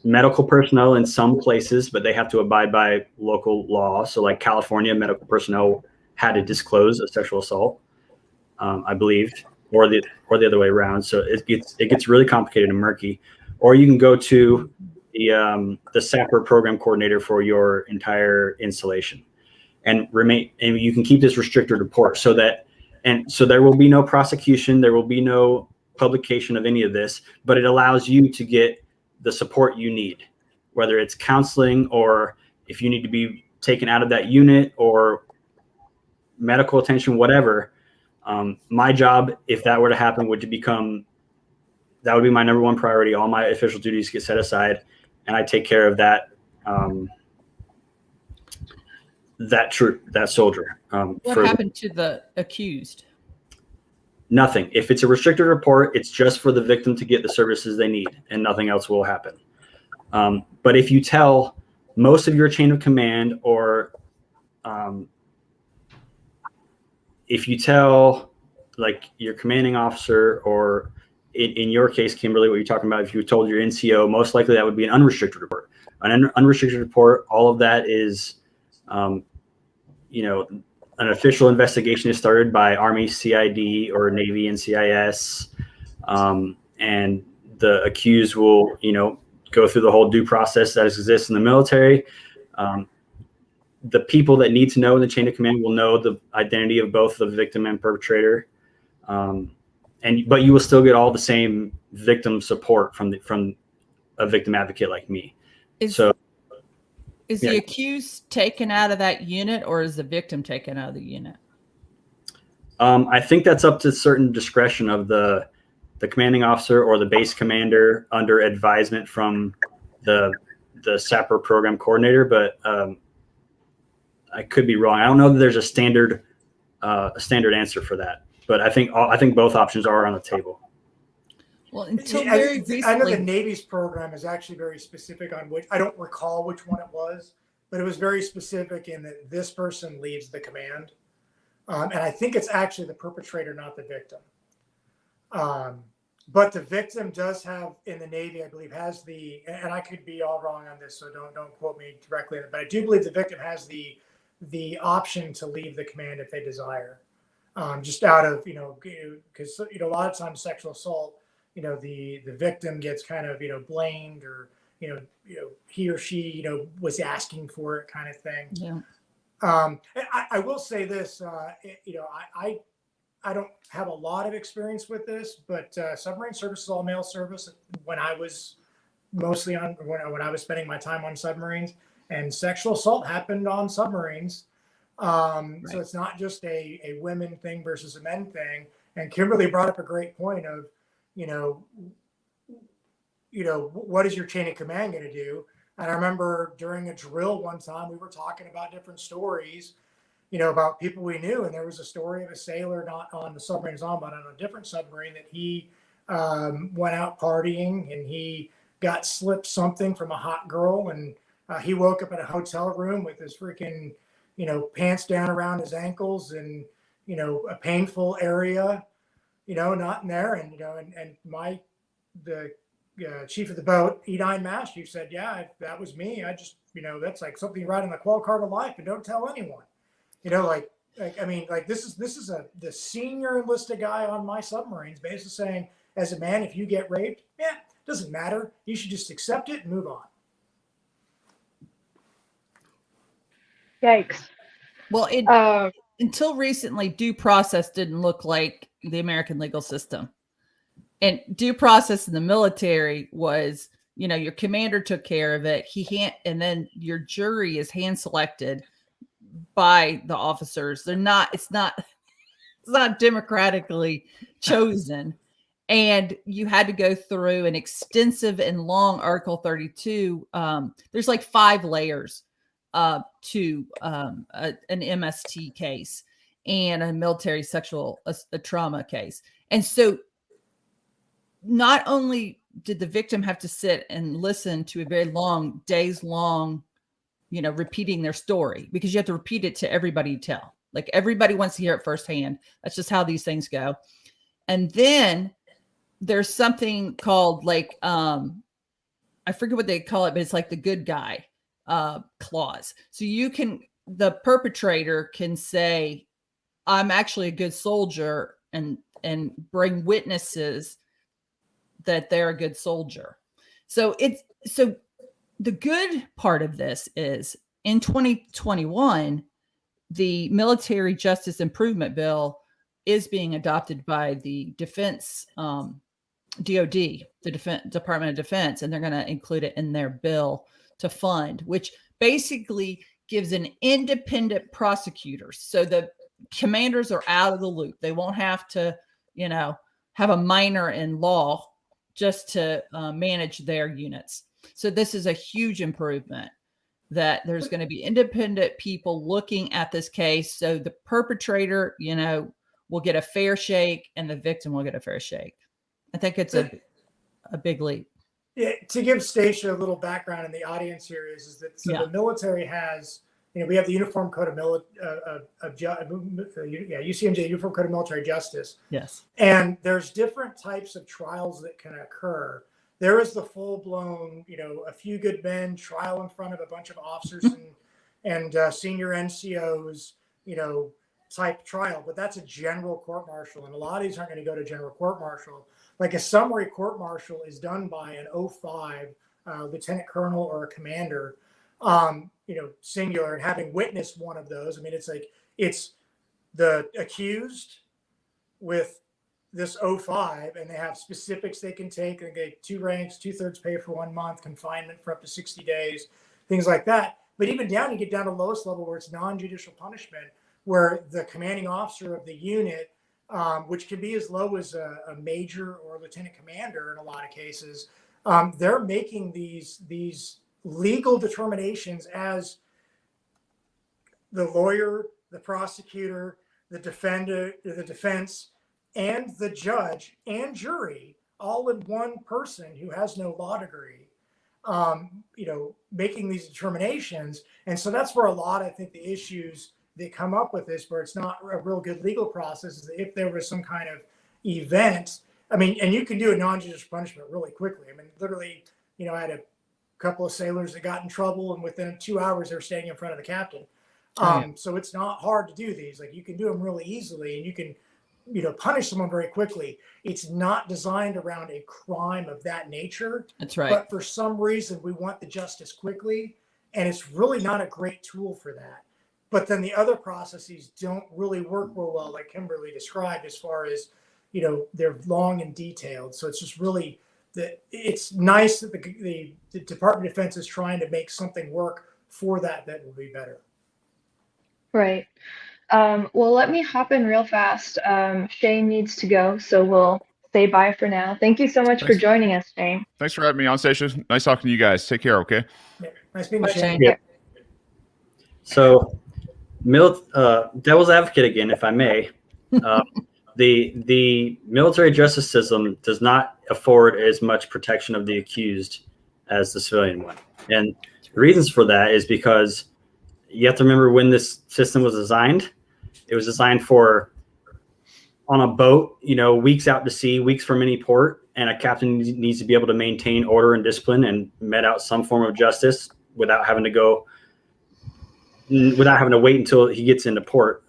Medical personnel in some places, but they have to abide by local law. So like California, medical personnel had to disclose a sexual assault, I believe, or the other way around. So it gets really complicated and murky. Or you can go to the SAPR program coordinator for your entire installation, and you can keep this restricted report so there will be no prosecution, there will be no publication of any of this, but it allows you to get the support you need, whether it's counseling or if you need to be taken out of that unit or medical attention, whatever. My job, if that were to happen, that would be my number one priority. All my official duties get set aside, and I take care of that that soldier. What happened to the accused? Nothing. If it's a restricted report, it's just for the victim to get the services they need, and nothing else will happen. But if you tell most of your chain of command, or if you tell like your commanding officer, or in your case, Kimberly, what you're talking about, if you told your NCO, most likely that would be an unrestricted report. An unrestricted report, all of that is, an official investigation is started by Army CID or Navy NCIS, and the accused will, go through the whole due process that exists in the military. The people that need to know in the chain of command will know the identity of both the victim and perpetrator, but you will still get all the same victim support from a victim advocate like me. Is the accused taken out of that unit, or is the victim taken out of the unit? I think that's up to certain discretion of the commanding officer or the base commander under advisement from the SAPR program coordinator. But I could be wrong. I don't know that there's a standard answer for that. But I think both options are on the table. Well, until Yeah, very I know the recently, Navy's program is actually very specific on which, I don't recall which one it was, but it was very specific in that this person leads the command. And I think it's actually the perpetrator, not the victim. But the victim does have, in the Navy, I believe, has the, and I could be all wrong on this, so don't quote me directly, but I do believe the victim has the option to leave the command if they desire. Just out of, because, a lot of times sexual assault, the victim gets kind of, blamed, or, he or she, was asking for it, kind of thing. yeah. I will say this, I don't have a lot of experience with this, but submarine service is all male service. When I was mostly on, when I was spending my time on submarines, and sexual assault happened on submarines. Right. So it's not just a women thing versus a men thing. And Kimberly brought up a great point of, what is your chain of command going to do? And I remember during a drill one time, we were talking about different stories, about people we knew. And there was a story of a sailor, not on the submarine on, but on a different submarine, that he went out partying and he got slipped something from a hot girl. And he woke up in a hotel room with his freaking, pants down around his ankles, and, a painful area, not in there. And, the chief of the boat, Edine Mash, you said, yeah, that was me. I just, that's like something you write on the call card of life, and don't tell anyone, this is the senior enlisted guy on my submarines basically saying, as a man, if you get raped, doesn't matter. You should just accept it and move on. Yikes. Well, until recently, due process didn't look like the American legal system. And due process in the military was, your commander took care of it. And then your jury is hand selected by the officers. It's not democratically chosen. And you had to go through an extensive and long Article 32. There's like 5 layers to an MST case and a military sexual trauma case. And so not only did the victim have to sit and listen to a very long, days long, repeating their story, because you have to repeat it to everybody you tell. Like, everybody wants to hear it firsthand. That's just how these things go. And then there's something called I forget what they call it, but it's like the good guy clause. So the perpetrator can say, I'm actually a good soldier, and bring witnesses that they're a good soldier. So the good part of this is, in 2021, the Military Justice Improvement Bill is being adopted by the Defense DOD, the Department of Defense, and they're going to include it in their bill to fund, which basically gives an independent prosecutors. So the commanders are out of the loop. They won't have to, have a minor in law just to manage their units. So this is a huge improvement, that there's going to be independent people looking at this case. So the perpetrator, will get a fair shake, and the victim will get a fair shake. I think it's a big leap. Yeah, to give Stacia a little background in the audience here is that the military has, we have the Uniform Code of UCMJ, Uniform Code of Military Justice. Yes. And there's different types of trials that can occur. There is the full-blown, a few good men trial in front of a bunch of officers and senior NCOs, type trial, but that's a general court-martial, and a lot of these aren't going to go to general court-martial. Like, a summary court-martial is done by an 05 lieutenant colonel or a commander, singular, and having witnessed one of those. I mean, it's the accused with this 05, and they have specifics they can take. They get 2 ranks, 2/3 pay for 1 month, confinement for up to 60 days, things like that. But even you get down to lowest level, where it's non-judicial punishment, where the commanding officer of the unit, which can be as low as a major or a lieutenant commander in a lot of cases, they're making these legal determinations as the lawyer, the prosecutor, the defender, the defense, and the judge and jury all in one person who has no law degree, making these determinations. And so that's where a lot, I think, the issues that come up with this, where it's not a real good legal process, is if there was some kind of event. I mean, and you can do a non-judicial punishment really quickly. I mean, literally, I had a couple of sailors that got in trouble, and within 2 hours, they were standing in front of the captain. So it's not hard to do these. Like, you can do them really easily, and you can, punish someone very quickly. It's not designed around a crime of that nature. That's right. But for some reason, we want the justice quickly, and it's really not a great tool for that. But then the other processes don't really work real well, like Kimberly described, as far as, they're long and detailed. So it's just really it's nice that the Department of Defense is trying to make something work for that will be better. Right. Well, let me hop in real fast. Shane needs to go, so we'll say bye for now. Thank you so much for joining us, Shane. Thanks for having me on, Stacia. Nice talking to you guys. Take care, okay? Yeah, nice meeting you, Shane. Yeah. So, devil's advocate again, if I may. The military justice system does not afford as much protection of the accused as the civilian one. And the reasons for that is because you have to remember when this system was designed. It was designed for on a boat, weeks out to sea, weeks from any port, and a captain needs to be able to maintain order and discipline and met out some form of justice without having to wait until he gets into port.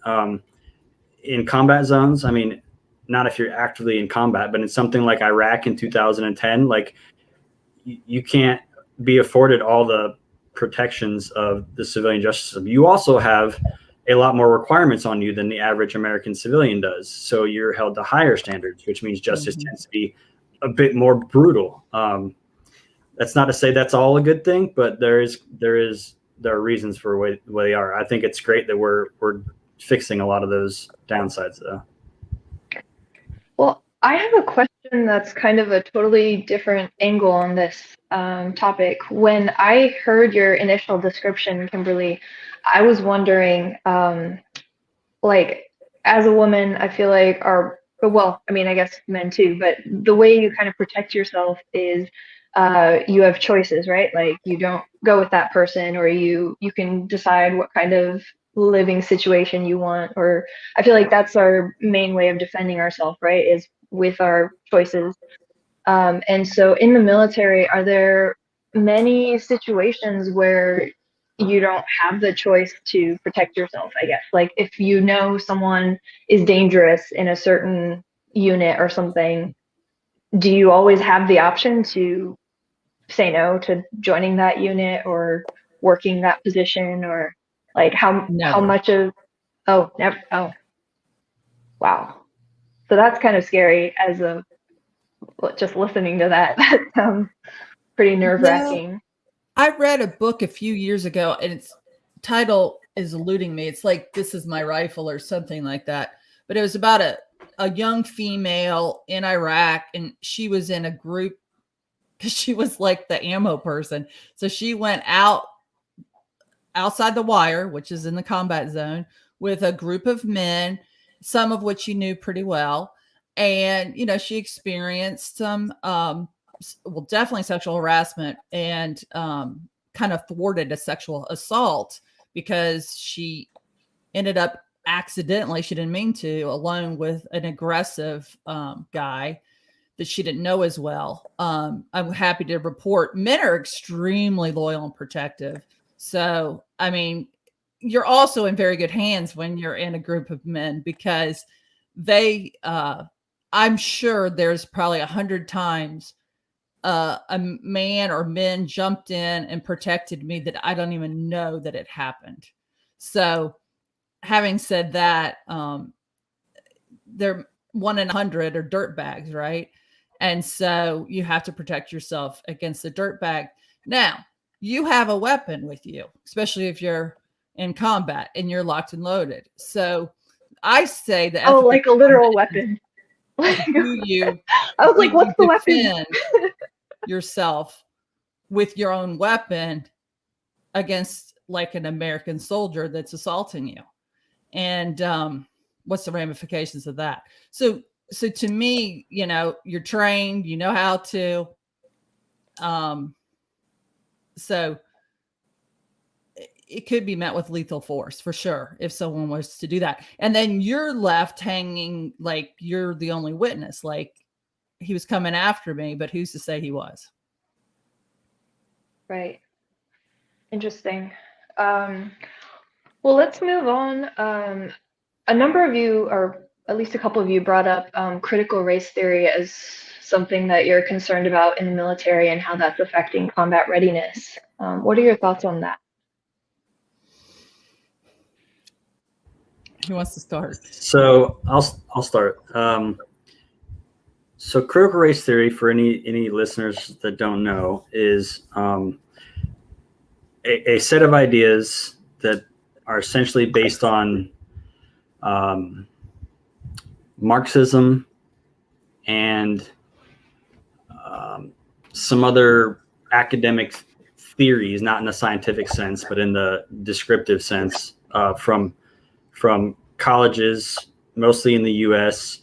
In combat zones, I mean, not if you're actively in combat, but in something like Iraq in 2010, like you can't be afforded all the protections of the civilian justice system. You also have a lot more requirements on you than the average American civilian does. So you're held to higher standards, which means justice tends to be a bit more brutal. That's not to say that's all a good thing, but there are reasons for what they are. I think it's great that we're fixing a lot of those downsides, though. Well, I have a question that's kind of a totally different angle on this topic. When I heard your initial description, Kimberly, I was wondering, like, as a woman, I feel like I guess men too, but the way you kind of protect yourself is you have choices, right? Like, you don't go with that person, or you can decide what kind of living situation you want, or I feel like that's our main way of defending ourselves, right, is with our choices. And so in the military, are there many situations where you don't have the choice to protect yourself, I guess? Like, if someone is dangerous in a certain unit or something, do you always have the option to say no to joining that unit or working that position, or like how much of never. Oh, wow. So that's kind of scary just listening to that. That sounds pretty nerve-wracking. I read a book a few years ago, and its title is eluding me. It's like This Is My Rifle or something like that. But it was about a young female in Iraq, and she was in a group because she was like the ammo person. So she went outside the wire, which is in the combat zone, with a group of men, some of which she knew pretty well. And, she experienced some, definitely sexual harassment, and kind of thwarted a sexual assault because she ended up accidentally, she didn't mean to, alone with an aggressive guy that she didn't know as well. I'm happy to report men are extremely loyal and protective. So, I mean, you're also in very good hands when you're in a group of men, because I'm sure there's probably 100 times a man or men jumped in and protected me that I don't even know that it happened. So having said that, they're 1 in 100 are dirtbags, right? And so you have to protect yourself against the dirtbag. Now, you have a weapon with you, especially if you're in combat and you're locked and loaded. So I say that. Oh, like a literal weapon. I was like, what's the weapon? Yourself with your own weapon against like an American soldier that's assaulting you. And what's the ramifications of that? So so to me, you're trained, you know how to, so it could be met with lethal force for sure if someone was to do that. And then you're left hanging like you're the only witness, like he was coming after me, but who's to say he was? Right. Interesting. Well, let's move on. A number of you, or at least a couple of you, brought up critical race theory as something that you're concerned about in the military and how that's affecting combat readiness. What are your thoughts on that? Who wants to start? So I'll start. So critical race theory, for any listeners that don't know, is a set of ideas that are essentially based on Marxism and some other academic theories, not in the scientific sense, but in the descriptive sense, from colleges, mostly in the U.S.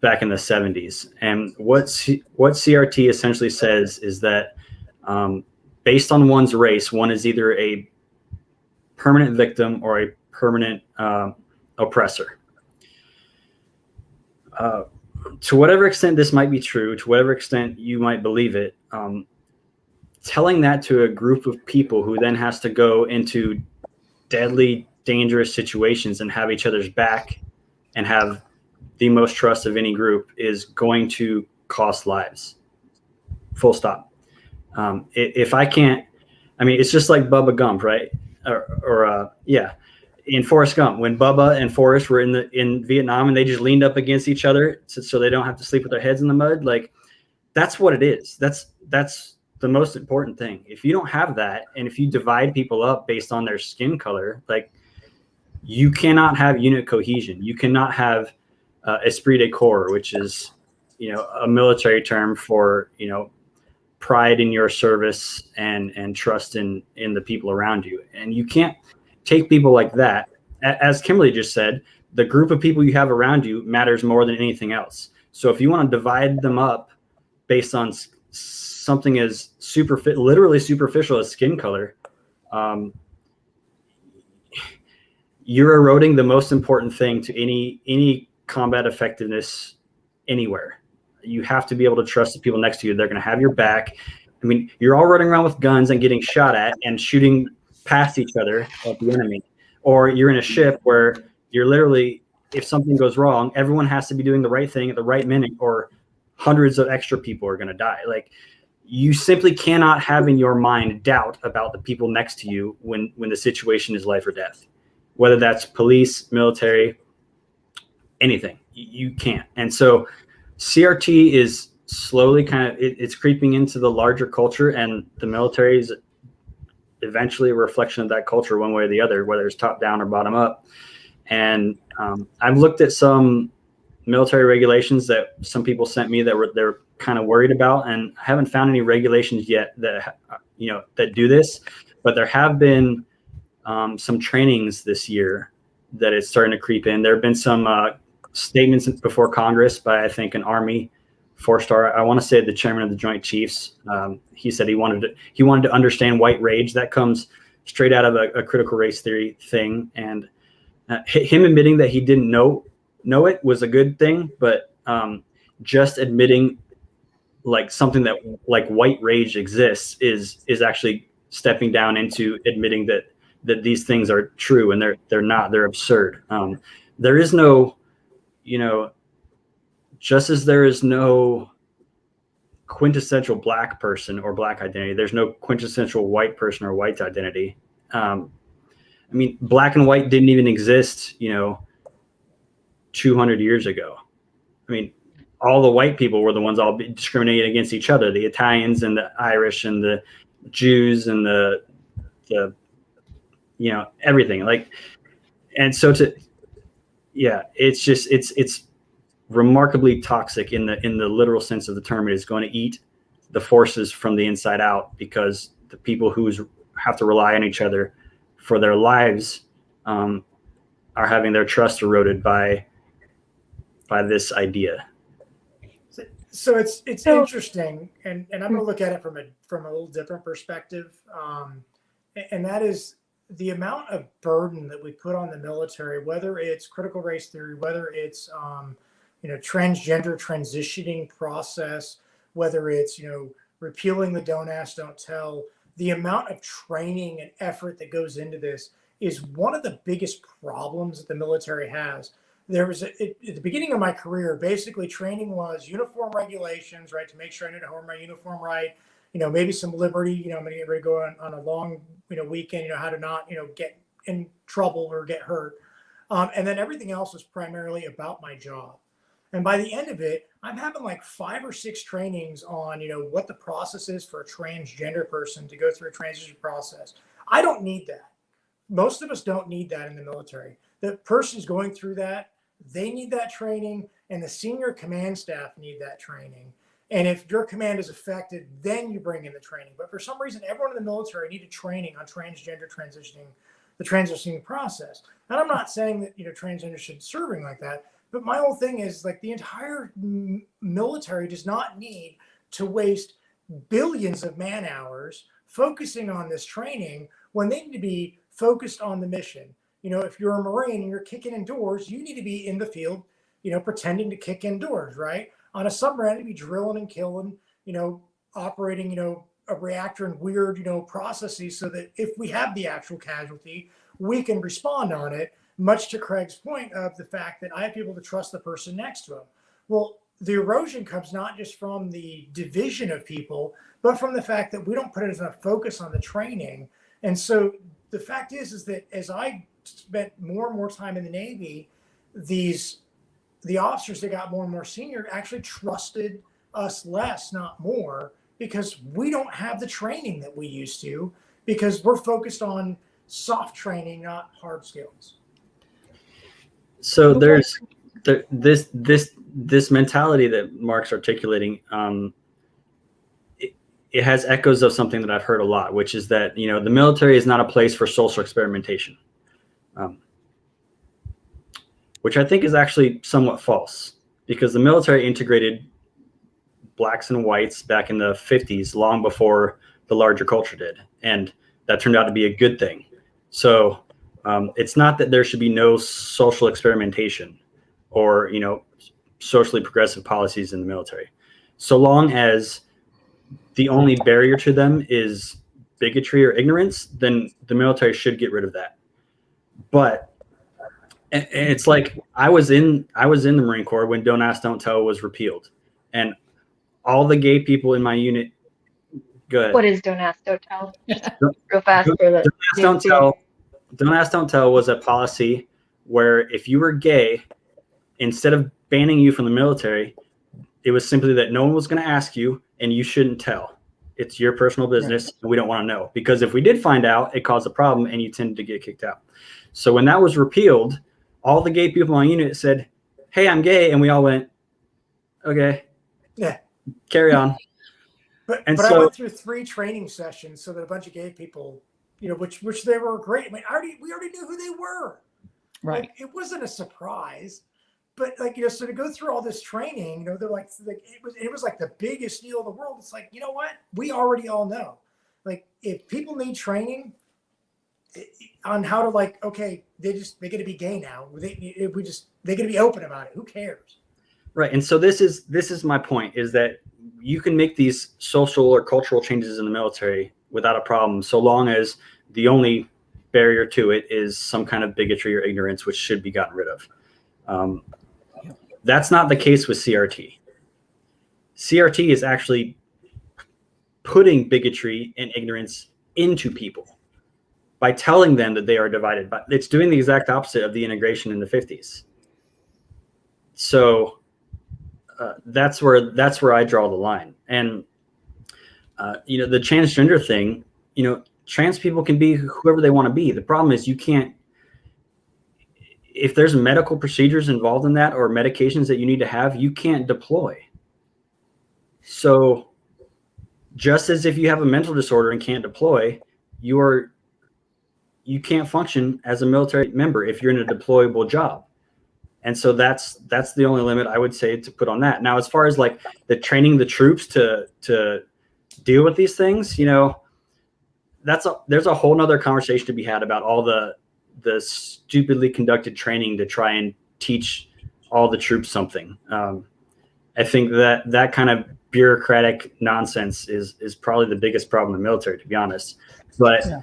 back in the 70s. And what CRT essentially says is that based on one's race, one is either a permanent victim or a permanent oppressor. To whatever extent this might be true, to whatever extent you might believe it, telling that to a group of people who then has to go into deadly, dangerous situations and have each other's back and have the most trust of any group is going to cost lives. Full stop. If I can't, I mean, it's just like Bubba Gump, right? Yeah. In Forrest Gump, when Bubba and Forrest were in Vietnam and they just leaned up against each other so they don't have to sleep with their heads in the mud, like that's what it is. That's the most important thing. If you don't have that, and if you divide people up based on their skin color, like you cannot have unit cohesion. You cannot have esprit de corps, which is, a military term for, pride in your service and trust in the people around you. And you can't take people like that. As Kimberly just said, the group of people you have around you matters more than anything else. So if you want to divide them up based on something as literally superficial as skin color, you're eroding the most important thing to any combat effectiveness anywhere. You have to be able to trust the people next to you. They're going to have your back. I mean, you're all running around with guns and getting shot at and shooting past each other at the enemy. Or you're in a ship where you're literally, if something goes wrong, everyone has to be doing the right thing at the right minute, or hundreds of extra people are going to die. Like, you simply cannot have in your mind doubt about the people next to you when the situation is life or death, whether that's police, military, anything. You can't. And so CRT is slowly it's creeping into the larger culture, and the military is eventually a reflection of that culture one way or the other, whether it's top down or bottom up. And I've looked at some military regulations that some people sent me that they're kind of worried about, and I haven't found any regulations yet that that do this, but there have been some trainings this year that it's starting to creep in. There have been some statements before Congress by, I think, an Army 4-star, I want to say the chairman of the Joint Chiefs. He said he wanted to understand white rage. That comes straight out of a critical race theory thing. And him admitting that he didn't know it was a good thing, but just admitting like something that like white rage exists is actually stepping down into admitting that these things are true, and they're not. They're absurd. There is no, just as there is no quintessential black person or black identity, there's no quintessential white person or white identity. I mean, black and white didn't even exist, 200 years ago. I mean, all the white people were the ones all discriminating against each other, the Italians and the Irish and the Jews and the everything. Like, and so it's just, it's remarkably toxic in the literal sense of the term. It is going to eat the forces from the inside out, because the people who have to rely on each other for their lives are having their trust eroded by by this idea. So it's So- interesting, and I'm going to look at it from a little different perspective, and that is the amount of burden that we put on the military, whether it's critical race theory, whether it's transgender transitioning process, whether it's repealing the don't ask, don't tell. The amount of training and effort that goes into this is one of the biggest problems that the military has. There was at the beginning of my career, basically training was uniform regulations, right? To make sure I knew how to wear my uniform right. Maybe some liberty, I'm going to get ready to go on a long, weekend, how to not, get in trouble or get hurt. And then everything else was primarily about my job. And by the end of it, I'm having like 5 or 6 trainings on, what the process is for a transgender person to go through a transition process. I don't need that. Most of us don't need that in the military. The person's going through that. They need that training, and the senior command staff need that training. And if your command is affected, then you bring in the training. But for some reason, everyone in the military needed training on transgender the transitioning process. And I'm not saying that, transgender should serving like that, but my whole thing is like the entire military does not need to waste billions of man hours focusing on this training when they need to be focused on the mission. If you're a Marine and you're kicking in doors, you need to be in the field, pretending to kick in doors, right? On a submarine, to be drilling and killing, operating, a reactor and weird, processes so that if we have the actual casualty, we can respond on it, much to Craig's point of the fact that I have to be able to trust the person next to him. Well, the erosion comes not just from the division of people, but from the fact that we don't put as enough focus on the training. And so the fact is that as I spent more and more time in the Navy, the officers that got more and more senior actually trusted us less, not more, because we don't have the training that we used to, because we're focused on soft training, not hard skills. So there's this mentality that Mark's articulating. It has echoes of something that I've heard a lot, which is that the military is not a place for social experimentation, which I think is actually somewhat false, because the military integrated blacks and whites back in the 50s, long before the larger culture did, and that turned out to be a good thing. So it's not that there should be no social experimentation or socially progressive policies in the military, so long as the only barrier to them is bigotry or ignorance, then the military should get rid of that. But it's like I was in the Marine Corps when Don't Ask, Don't Tell was repealed, and all the gay people in my unit. Go ahead. What is Don't Ask, Don't Tell? Real fast for the. Don't Ask, Don't Tell was a policy where if you were gay, instead of banning you from the military, it was simply that no one was going to ask you and you shouldn't tell. It's your personal business, right. And we don't want to know, because if we did find out, it caused a problem and you tended to get kicked out. So when that was repealed, all the gay people on my unit said, "Hey, I'm gay," and we all went, "Okay, yeah, carry on." But so I went through 3 training sessions so that a bunch of gay people, which they were great. I mean, we already knew who they were. Right. Like, it wasn't a surprise, but so to go through all this training, they're like it was like the biggest deal in the world. It's like, you know what? We already all know. Like, if people need training on how to okay, they got to be gay now. They got to be open about it. Who cares? Right. And so this is my point, is that you can make these social or cultural changes in the military without a problem, so long as the only barrier to it is some kind of bigotry or ignorance, which should be gotten rid of. That's not the case with CRT. CRT is actually putting bigotry and ignorance into people by telling them that they are divided. But it's doing the exact opposite of the integration in the 50s. So that's where I draw the line. And the transgender thing, trans people can be whoever they want to be. The problem is you can't. If there's medical procedures involved in that or medications that you need to have, you can't deploy. So just as if you have a mental disorder and can't deploy, you can't function as a military member if you're in a deployable job. And so that's the only limit I would say to put on that. Now, as far as like the training the troops to deal with these things, you know, there's a whole nother conversation to be had about all the stupidly conducted training to try and teach all the troops something. I think that kind of bureaucratic nonsense is probably the biggest problem in the military, to be honest. But Yeah.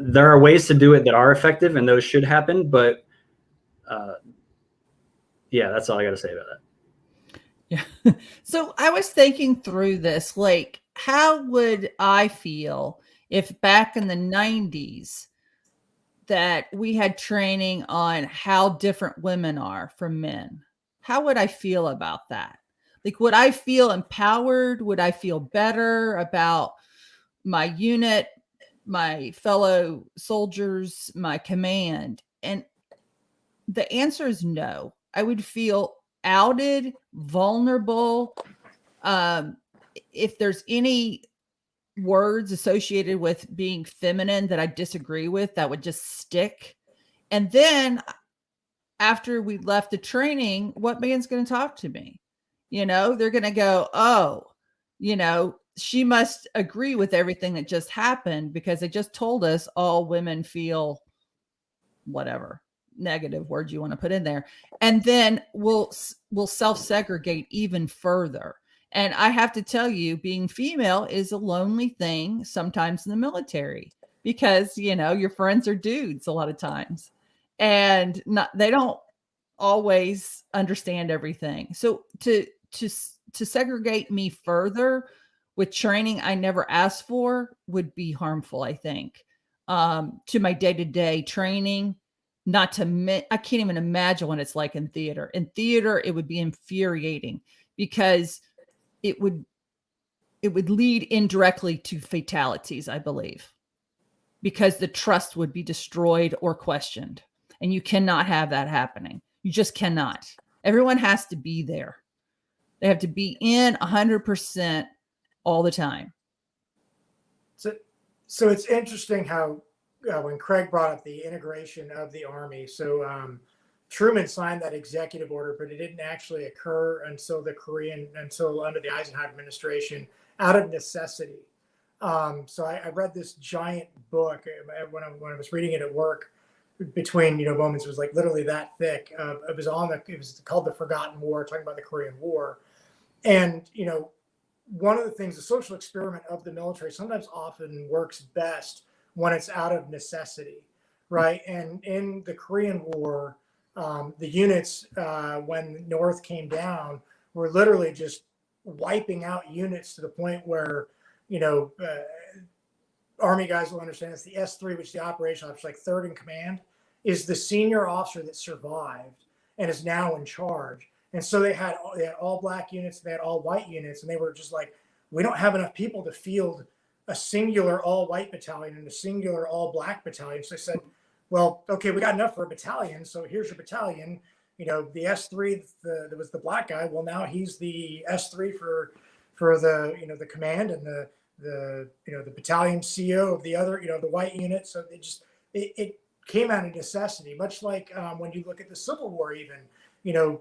there are ways to do it that are effective, and those should happen. But yeah, that's all I got to say about that. Yeah. So I was thinking through this, like, how would I feel if back in the 90s that we had training on how different women are from men? How would I feel about that? Like, would I feel empowered? Would I feel better about my unit, my fellow soldiers, my command? And the answer is no. I would feel outed, vulnerable. If there's any words associated with being feminine that I disagree with, that would just stick. And then after we left the training, what man's going to talk to me? You know, they're going to go, oh, you know, she must agree with everything that just happened because they just told us all women feel whatever negative word you want to put in there. And then we'll self-segregate even further. And I have to tell you, being female is a lonely thing sometimes in the military because, you know, your friends are dudes a lot of times and they don't always understand everything. So to segregate me further with training I never asked for would be harmful, I think, to my day-to-day training. I can't even imagine what it's like in theater. In theater, it would be infuriating because it would lead indirectly to fatalities, I believe, because the trust would be destroyed or questioned. And you cannot have that happening. You just cannot. Everyone has to be there. They have to be in 100% all the time. So it's interesting how when Craig brought up the integration of the Army, so Truman signed that executive order, but it didn't actually occur until under the Eisenhower administration, out of necessity. So I read this giant book when I was reading it at work. Between moments, it was like literally that thick. It was called The Forgotten War, talking about the Korean War, and one of the things, the social experiment of the military sometimes often works best when it's out of necessity, right? And in the Korean War, the units, when North came down, were literally just wiping out units to the point where, Army guys will understand this. The S3, which is the operational officer, like third in command, is the senior officer that survived and is now in charge. And so they had all black units, they had all white units, and they were just like, we don't have enough people to field a singular all white battalion and a singular all black battalion. So they said, well, okay, we got enough for a battalion. So here's your battalion. The S3 that was the black guy. Well, now he's the S3 for the the command and the battalion CO of the other the white unit. So it came out of necessity, much like when you look at the Civil War. Even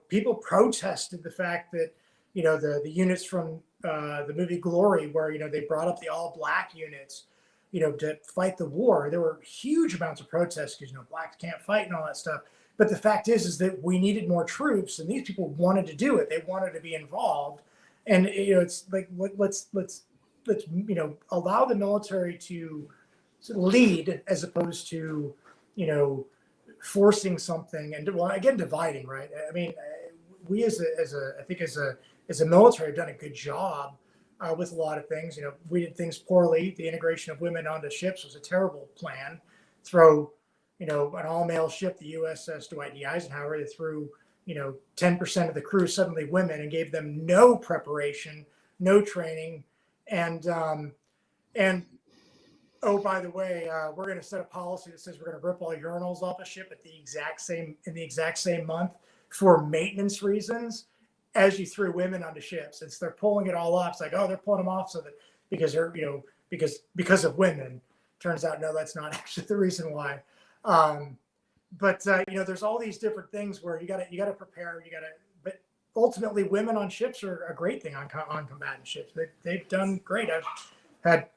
people protested the fact that the units from the movie Glory, where they brought up the all black units to fight the war. There were huge amounts of protests because blacks can't fight and all that stuff. But the fact is that we needed more troops, and these people wanted to do it. They wanted to be involved, and it's like let's allow the military to lead as opposed to forcing something and again dividing. Right? I mean, we as a military have done a good job with a lot of things. We did things poorly. The integration of women onto ships was a terrible plan. Throw an all-male ship, the USS Dwight D. Eisenhower. They threw 10% of the crew suddenly women and gave them no preparation, no training, and oh, by the way, we're going to set a policy that says we're going to rip all urinals off a ship in the exact same month for maintenance reasons. As you threw women onto ships, it's they're pulling it all off. It's like, oh, they're pulling them off so that because they're because of women. Turns out no, that's not actually the reason why. there's all these different things where you got to prepare. But ultimately, women on ships are a great thing on combatant ships. They've done great. I've had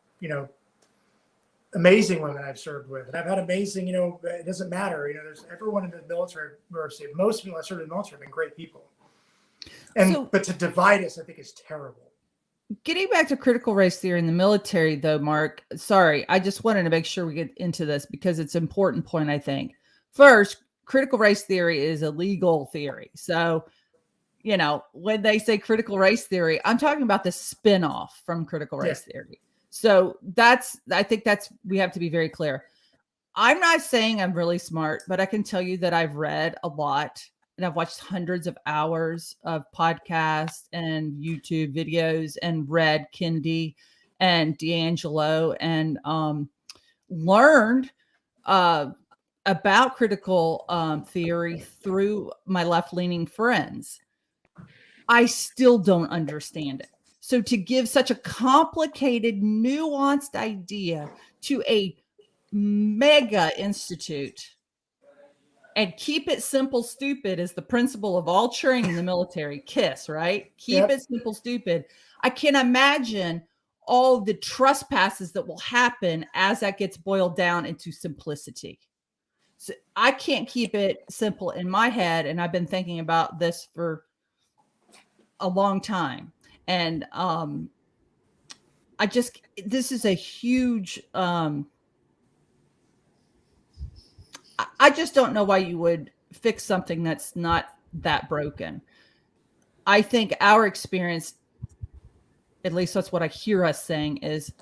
amazing women I've served with, and I've had amazing. It doesn't matter. There's everyone in the military. Most people I served in the military have been great people. But to divide us, I think, is terrible. Getting back to critical race theory in the military, though, Mark, sorry, I just wanted to make sure we get into this because it's an important point, I think. First, critical race theory is a legal theory. So, when they say critical race theory, I'm talking about the spin-off from critical race theory. So I think we have to be very clear. I'm not saying I'm really smart, but I can tell you that I've read a lot. And I've watched hundreds of hours of podcasts and YouTube videos and read Kendi and D'Angelo and learned about critical theory through my left-leaning friends. I still don't understand it. So to give such a complicated, nuanced idea to a mega institute and keep it simple, stupid is the principle of all training in the military. KISS, right? Keep it simple, stupid. I can imagine all the trespasses that will happen as that gets boiled down into simplicity. So I can't keep it simple in my head. And I've been thinking about this for a long time. And this is a huge, I just don't know why you would fix something that's not that broken. I think our experience, at least that's what I hear us saying, is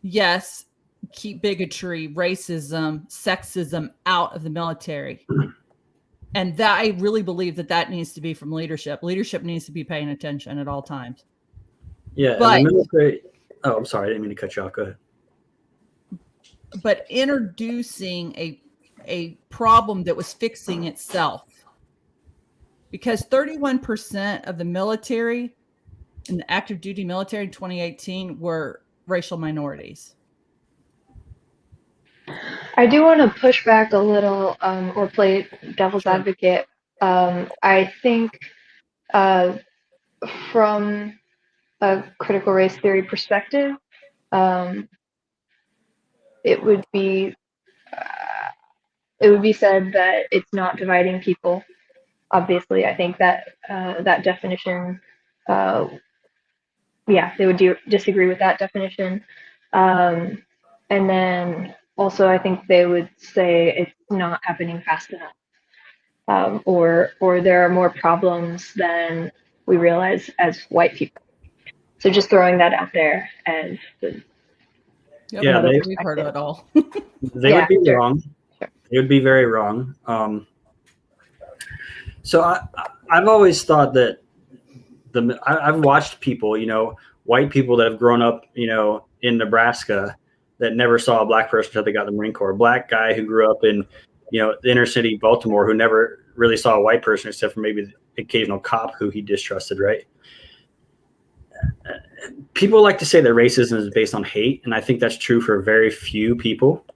yes, keep bigotry, racism, sexism out of the military. And that I really believe that needs to be from leadership. Leadership needs to be paying attention at all times. Yeah, but, the military. Oh, I'm sorry, I didn't mean to cut you off. Go ahead. But introducing a problem that was fixing itself, because 31% of the military in the active duty military in 2018 were racial minorities. I do want to push back a little or play devil's advocate. I think from a critical race theory perspective, it would be said that it's not dividing people. Obviously, I think that that definition, they would disagree with that definition. And then also, I think they would say it's not happening fast enough, or there are more problems than we realize as white people. So just throwing that out there as we've heard of it all. They would be wrong. Sure. They would be very wrong. So I've always thought that I've watched people, white people that have grown up, in Nebraska that never saw a black person until they got in the Marine Corps. A black guy who grew up in, the inner city Baltimore who never really saw a white person except for maybe the occasional cop who he distrusted, right? People like to say that racism is based on hate, and I think that's true for very few people.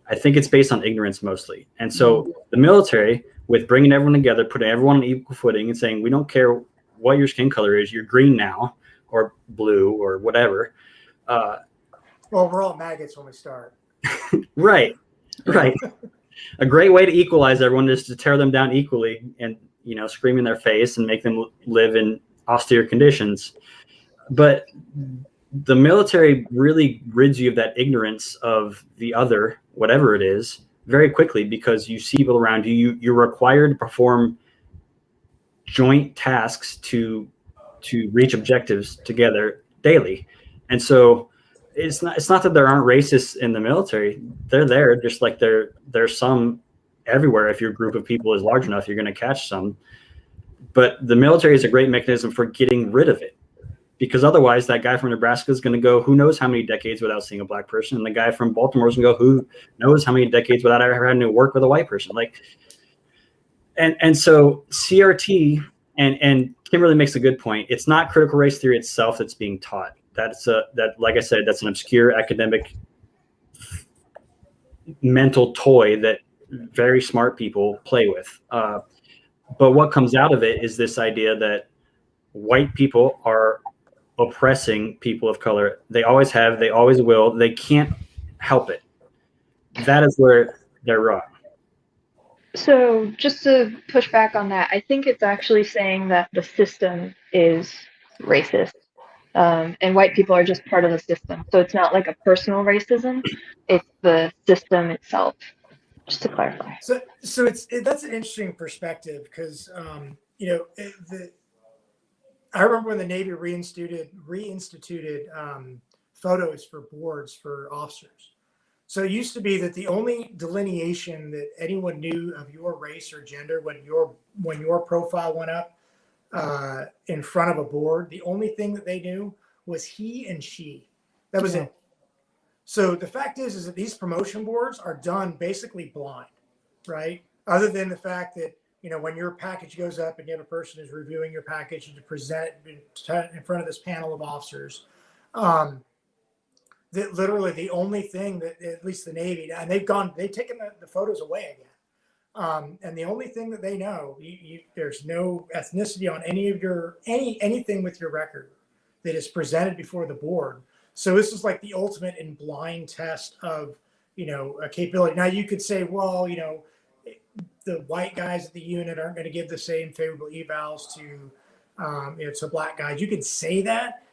I think it's based on ignorance mostly. And so the military, with bringing everyone together, putting everyone on equal footing and saying, we don't care what your skin color is, you're green now or blue or whatever. Well, we're all maggots when we start. Right. A great way to equalize everyone is to tear them down equally and, scream in their face and make them live in austere conditions. But the military really rids you of that ignorance of the other, whatever it is, very quickly, because you see people around you. You're required to perform joint tasks to reach objectives together daily. And so it's not that there aren't racists in the military. They're there, just like there's some everywhere. If your group of people is large enough, you're going to catch some. But the military is a great mechanism for getting rid of it. Because otherwise, that guy from Nebraska is going to go who knows how many decades without seeing a black person. And the guy from Baltimore is going to go who knows how many decades without ever having to work with a white person. And so CRT, and Kimberly makes a good point. It's not critical race theory itself that's being taught. Like I said, that's an obscure academic mental toy that very smart people play with. But what comes out of it is this idea that white people are oppressing people of color. They always have, they always will. They can't help it. That is where they're wrong. So just to push back on that, I think it's actually saying that the system is racist, and white people are just part of the system. So it's not like a personal racism; it's the system itself. Just to clarify. So that's an interesting perspective because I remember when the Navy reinstituted photos for boards for officers. So it used to be that the only delineation that anyone knew of your race or gender when your profile went up in front of a board, the only thing that they knew was he and she. That was it. So the fact is that these promotion boards are done basically blind, right? Other than the fact that, when your package goes up and you have a person who's reviewing your package and to present it in front of this panel of officers, that literally the only thing that at least the Navy, and they've taken the photos away again. And the only thing that they know, there's no ethnicity on anything with your record that is presented before the board. So this is like the ultimate in blind test of, a capability. Now you could say, well, the white guys at the unit aren't going to give the same favorable evals to black guys. You can say that,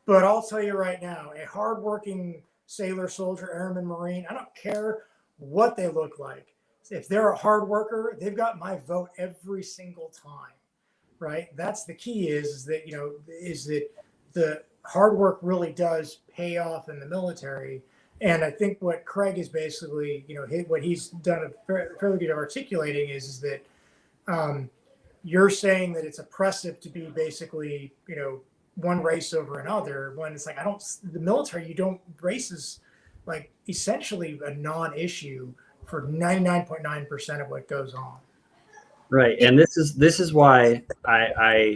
but I'll tell you right now, a hardworking sailor, soldier, airman, Marine, I don't care what they look like. If they're a hard worker, they've got my vote every single time, right? That's the key is that the hard work really does pay off in the military. And I think what Craig is basically, what he's done a fairly good of articulating is that you're saying that it's oppressive to be basically, one race over another, when it's like, the military, race is like essentially a non-issue for 99.9% of what goes on. Right. And this is why I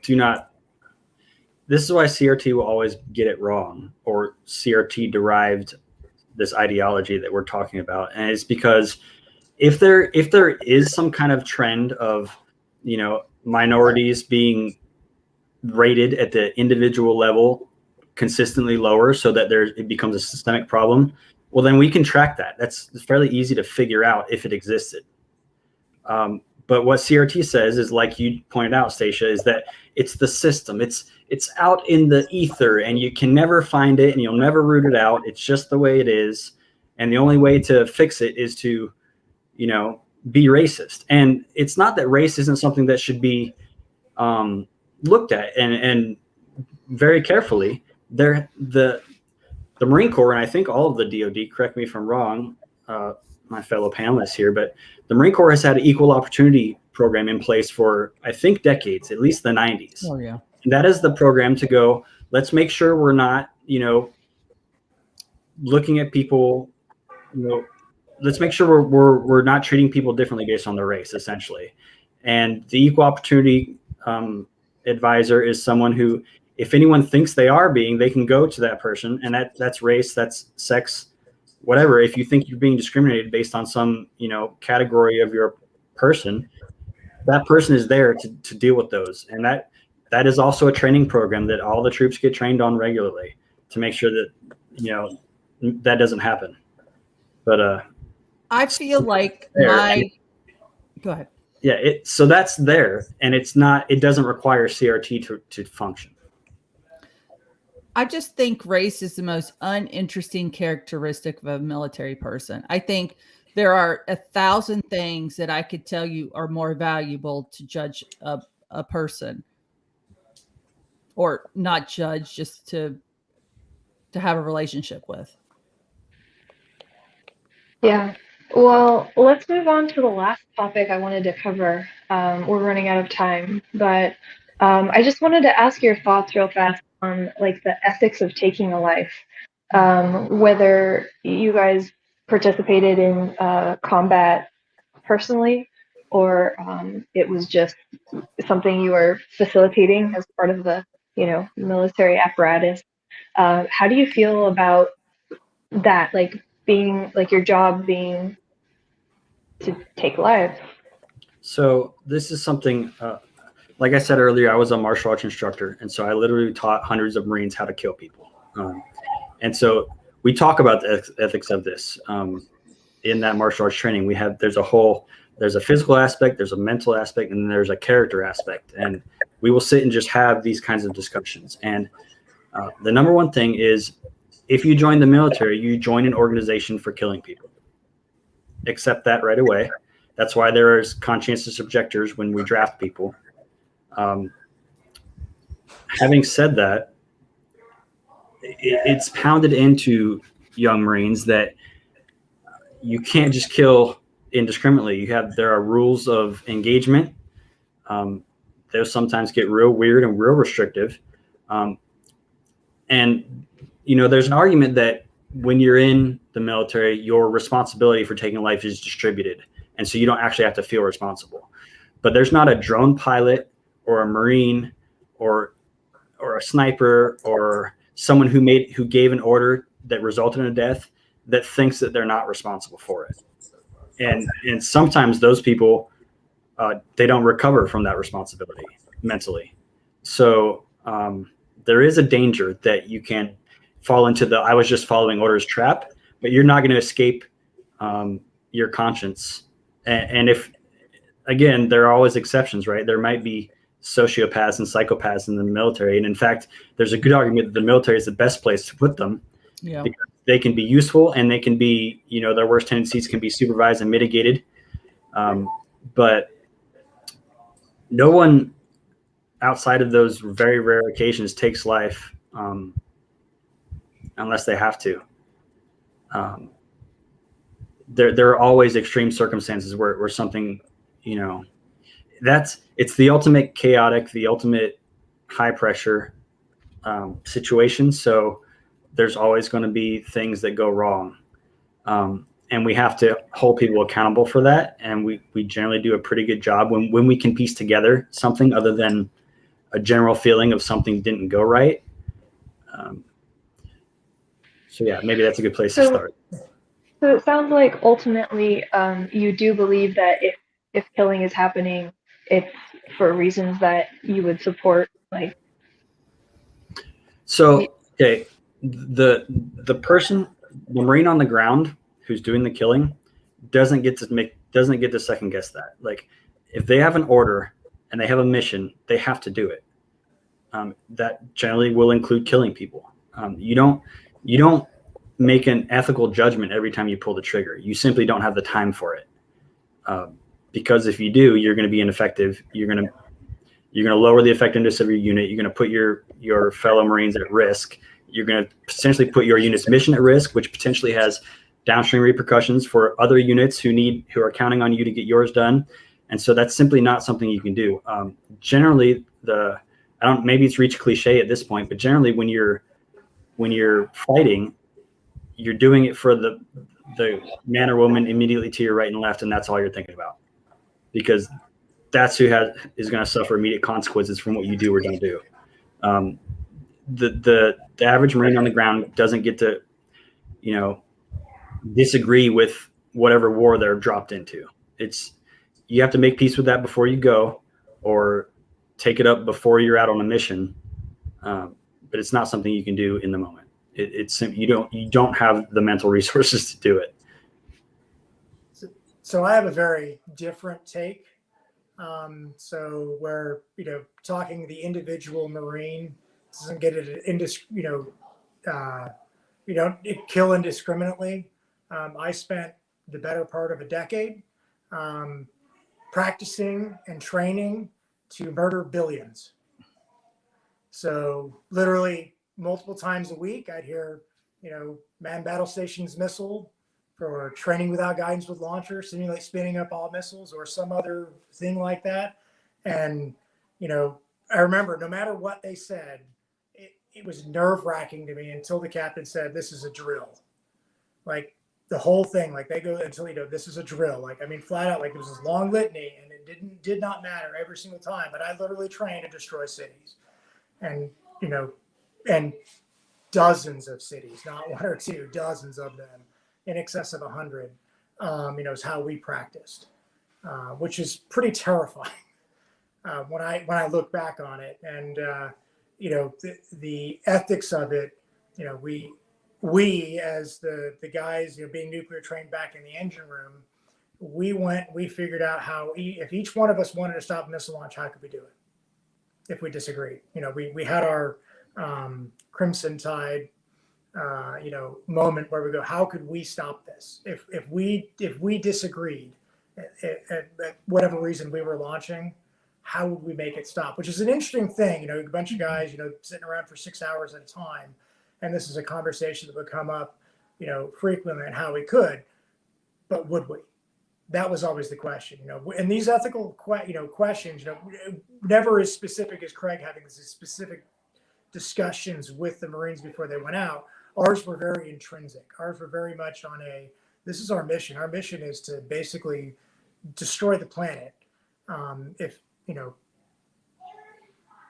do not, this is why CRT will always get it wrong, or CRT derived this ideology that we're talking about. And it's because if there is some kind of trend of, minorities being rated at the individual level consistently lower so that it becomes a systemic problem, well, then we can track that. That's fairly easy to figure out if it existed. But what CRT says is, like you pointed out, Stacia, is that it's the system. It's out in the ether, and you can never find it, and you'll never root it out. It's just the way it is, and the only way to fix it is to, be racist. And it's not that race isn't something that should be looked at and very carefully. The Marine Corps, and I think all of the DoD, correct me if I'm wrong, my fellow panelists here, but the Marine Corps has had an equal opportunity program in place for, I think, decades, at least the 90s. Oh, yeah. And that is the program to go, let's make sure we're not, looking at people, let's make sure we're not treating people differently based on their race, essentially. And the equal opportunity advisor is someone who, if anyone thinks they are they can go to that person, and that's race, that's sex, whatever. If you think you're being discriminated based on some, category of your person, that person is there to deal with those. And that is also a training program that all the troops get trained on regularly to make sure that, that doesn't happen. But I feel like go ahead. Yeah. So that's there, and it doesn't require CRT to function. I just think race is the most uninteresting characteristic of a military person. I think there are 1,000 things that I could tell you are more valuable to judge a person, or not judge, just to have a relationship with. Yeah. Well, let's move on to the last topic I wanted to cover. We're running out of time, but I just wanted to ask your thoughts real fast on like the ethics of taking a life. Whether you guys participated in combat personally, or it was just something you were facilitating as part of the military apparatus. How do you feel about that? Like being like your job being to take lives? So this is something, like I said earlier, I was a martial arts instructor, and so I literally taught hundreds of Marines how to kill people. And so we talk about the ethics of this in that martial arts training. There's a physical aspect, there's a mental aspect, and there's a character aspect. And we will sit and just have these kinds of discussions. And the number one thing is, if you join the military, you join an organization for killing people. Accept that right away. That's why there is conscientious objectors when we draft people. Having said that, it's pounded into young Marines that you can't just kill indiscriminately. There are rules of engagement. Those sometimes get real weird and real restrictive. And, there's an argument that when you're in the military, your responsibility for taking life is distributed. And so you don't actually have to feel responsible. But there's not a drone pilot or a Marine or a sniper or someone who gave an order that resulted in a death that thinks that they're not responsible for it. And sometimes those people, they don't recover from that responsibility mentally. So there is a danger that you can fall into the "I was just following orders" trap, but you're not going to escape your conscience. And if, again, there are always exceptions, right? There might be sociopaths and psychopaths in the military. And in fact, there's a good argument that the military is the best place to put them. Yeah. Because they can be useful, and they can be, their worst tendencies can be supervised and mitigated. But no one outside of those very rare occasions takes life unless they have to. There are always extreme circumstances where something, it's the ultimate chaotic, the ultimate high pressure situation. So there's always going to be things that go wrong. And we have to hold people accountable for that. And we generally do a pretty good job when we can piece together something other than a general feeling of something didn't go right. So yeah, maybe that's a good place to start. So it sounds like ultimately you do believe that if killing is happening, it's for reasons that you would support, like. So, okay, the person, the Marine on the ground who's doing the killing doesn't get to second guess that. Like, if they have an order and they have a mission, they have to do it. That generally will include killing people. You don't make an ethical judgment every time you pull the trigger. You simply don't have the time for it. Because if you do, you're going to be ineffective. You're going to lower the effectiveness of your unit. You're going to put your fellow Marines at risk. You're going to potentially put your unit's mission at risk, which potentially has downstream repercussions for other units who are counting on you to get yours done. And so that's simply not something you can do. Generally, maybe it's reached cliche at this point, but generally when you're fighting, you're doing it for the man or woman immediately to your right and left, and that's all you're thinking about, because that's who is going to suffer immediate consequences from what you do or don't do. The average Marine on the ground doesn't get to, disagree with whatever war they're dropped into. You have to make peace with that before you go, or take it up before you're out on a mission. But it's not something you can do in the moment. You don't have the mental resources to do it. So I have a very different take. So where, talking the individual Marine doesn't get it you don't kill indiscriminately. I spent the better part of a decade practicing and training to murder billions. So literally multiple times a week, I'd hear, manned battle stations missile, for training without guidance with launcher, simulate spinning up all missiles, or some other thing like that. And, I remember no matter what they said, it was nerve-wracking to me until the captain said, "This is a drill." Like the whole thing, like they go until, this is a drill. Like, flat out, like it was this long litany, and it did not matter every single time, but I literally trained to destroy cities. And, and dozens of cities, not one or two, dozens of them, in excess of 100. is how we practiced, which is pretty terrifying when I look back on it. And the ethics of it, we as the guys, being nuclear trained back in the engine room, we figured out how, if each one of us wanted to stop a missile launch, how could we do it if we disagreed? We had our Crimson Tide moment where we go, how could we stop this? If we disagreed at whatever reason we were launching, how would we make it stop? Which is an interesting thing. A bunch of guys, sitting around for 6 hours at a time. And this is a conversation that would come up, frequently, and how we could, but would we? That was always the question, and these ethical, questions, never as specific as Craig having these specific discussions with the Marines before they went out. Ours were very intrinsic. Ours were very much on this is our mission. Our mission is to basically destroy the planet. Well,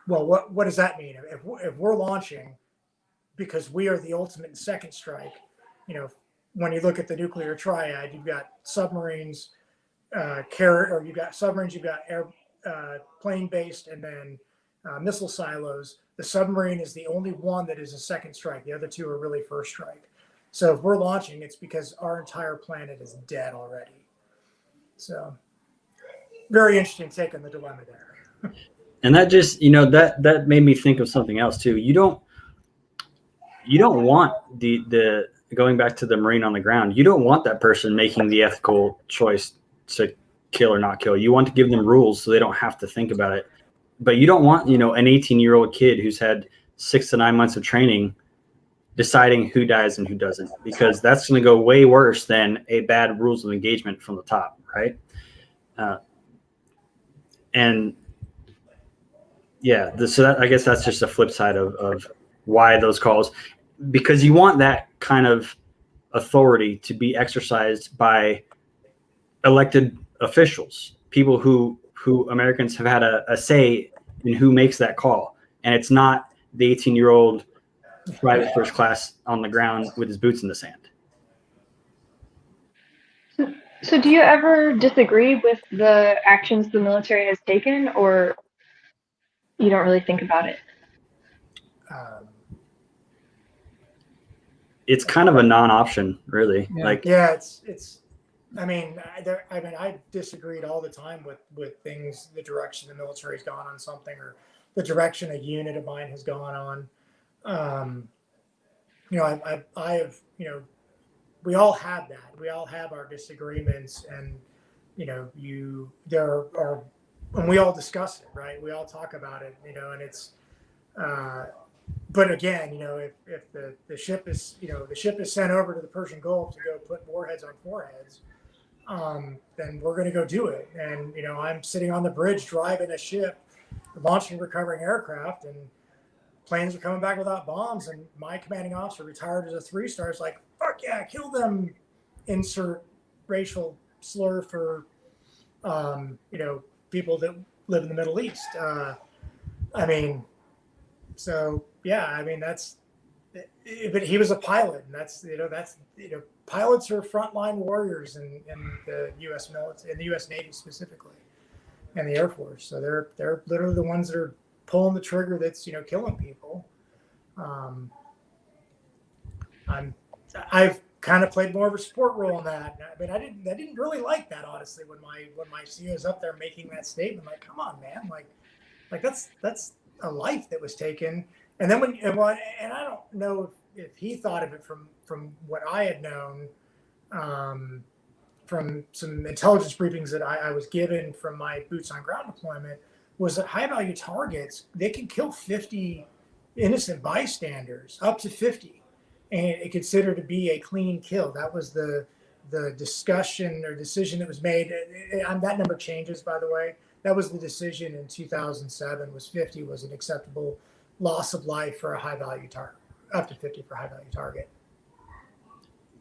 what does that mean? If we're launching because we are the ultimate second strike, when you look at the nuclear triad, you've got submarines, you've got submarines, you've got air, plane-based, and then missile silos. The submarine is the only one that is a second strike. The other two are really first strike. So if we're launching, it's because our entire planet is dead already. So very interesting take on the dilemma there. And that just, that made me think of something else too. You don't want the going back to the Marine on the ground, you don't want that person making the ethical choice to kill or not kill. You want to give them rules so they don't have to think about it. But you don't want, an 18-year-old kid who's had 6 to 9 months of training deciding who dies and who doesn't, because that's going to go way worse than a bad rules of engagement from the top, right? I guess that's just a flip side of why those calls, because you want that kind of authority to be exercised by elected officials, people who Americans have had a say in who makes that call. And it's not the 18-year-old private first class on the ground with his boots in the sand. So do you ever disagree with the actions the military has taken, or you don't really think about it? It's kind of a non-option, really. Yeah. I disagreed all the time with things, the direction the military has gone on something, or the direction a unit of mine has gone on. I have, we all have that. We all have our disagreements, and, and we all discuss it, right? We all talk about it, and it's, but again, if the ship is, the ship is sent over to the Persian Gulf to go put warheads on foreheads, then we're going to go do it. And, I'm sitting on the bridge driving a ship, launching recovering aircraft, and planes are coming back without bombs. And my commanding officer, retired as a 3-star, is like, fuck yeah, kill them, insert racial slur for, people that live in the Middle East. That's, but he was a pilot, and that's pilots are frontline warriors in the U.S. military, in the U.S. Navy specifically, and the Air Force. So they're literally the ones that are pulling the trigger that's killing people. I've kind of played more of a support role in that. I didn't really like that, honestly, when my CEO is up there making that statement. Like, come on, man, like that's a life that was taken. And then and I don't know if he thought of it from what I had known, from some intelligence briefings that I was given from my boots on ground deployment, was that high value targets, they can kill 50 innocent bystanders, up to 50, and it considered to be a clean kill. That was the discussion or decision that was made. That number changes, by the way. That was the decision in 2007, was 50 was an acceptable loss of life for a high value target, up to 50 for a high value target.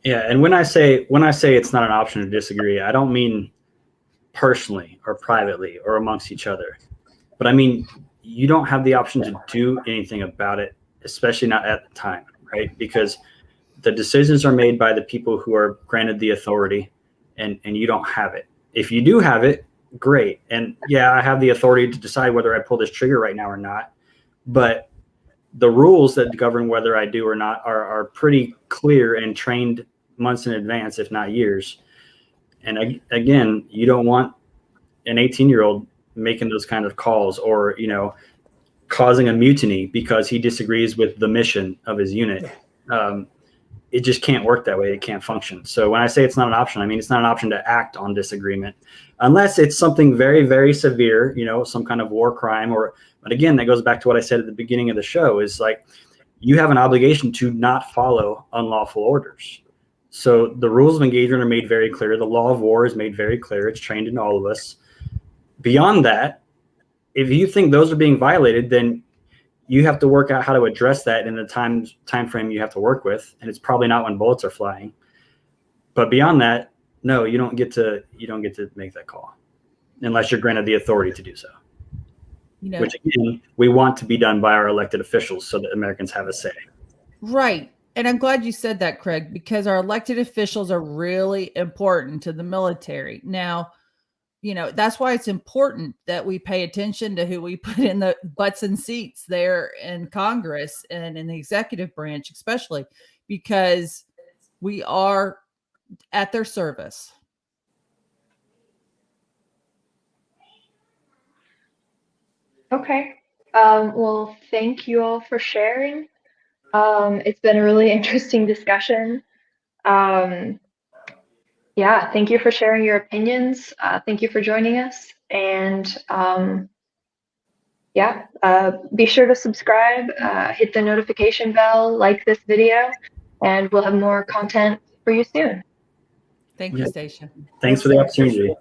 Yeah. And when I say it's not an option to disagree, I don't mean personally or privately or amongst each other, but I mean, you don't have the option to do anything about it, especially not at the time, right? Because the decisions are made by the people who are granted the authority, and you don't have it. If you do have it, great. And yeah, I have the authority to decide whether I pull this trigger right now or not. But the rules that govern whether I do or not are pretty clear and trained months in advance, if not years. And again, you don't want an 18-year-old making those kind of calls, or, you know, causing a mutiny because he disagrees with the mission of his unit. It just can't work that way. It can't function. So when I say it's not an option, I mean, it's not an option to act on disagreement unless it's something very, very severe, you know, some kind of war crime. But again, that goes back to what I said at the beginning of the show, is like, you have an obligation to not follow unlawful orders. So the rules of engagement are made very clear. The law of war is made very clear. It's trained in all of us. Beyond that, if you think those are being violated, then you have to work out how to address that in the time frame you have to work with, and it's probably not when bullets are flying. But beyond that, no, you don't get to make that call unless you're granted the authority to do so. You know, Which again, we want to be done by our elected officials so that Americans have a say. right. And I'm glad you said that, Craig, because our elected officials are really important to the military. Now, you know, that's why it's important that we pay attention to who we put in the butts and seats there in Congress and in the executive branch, especially because we are at their service. Okay. Well, thank you all for sharing. It's been a really interesting discussion. Yeah, thank you for sharing your opinions. Thank you for joining us. And yeah, be sure to subscribe, hit the notification bell, like this video, and we'll have more content for you soon. Thank you, Stacia. Thanks for the opportunity.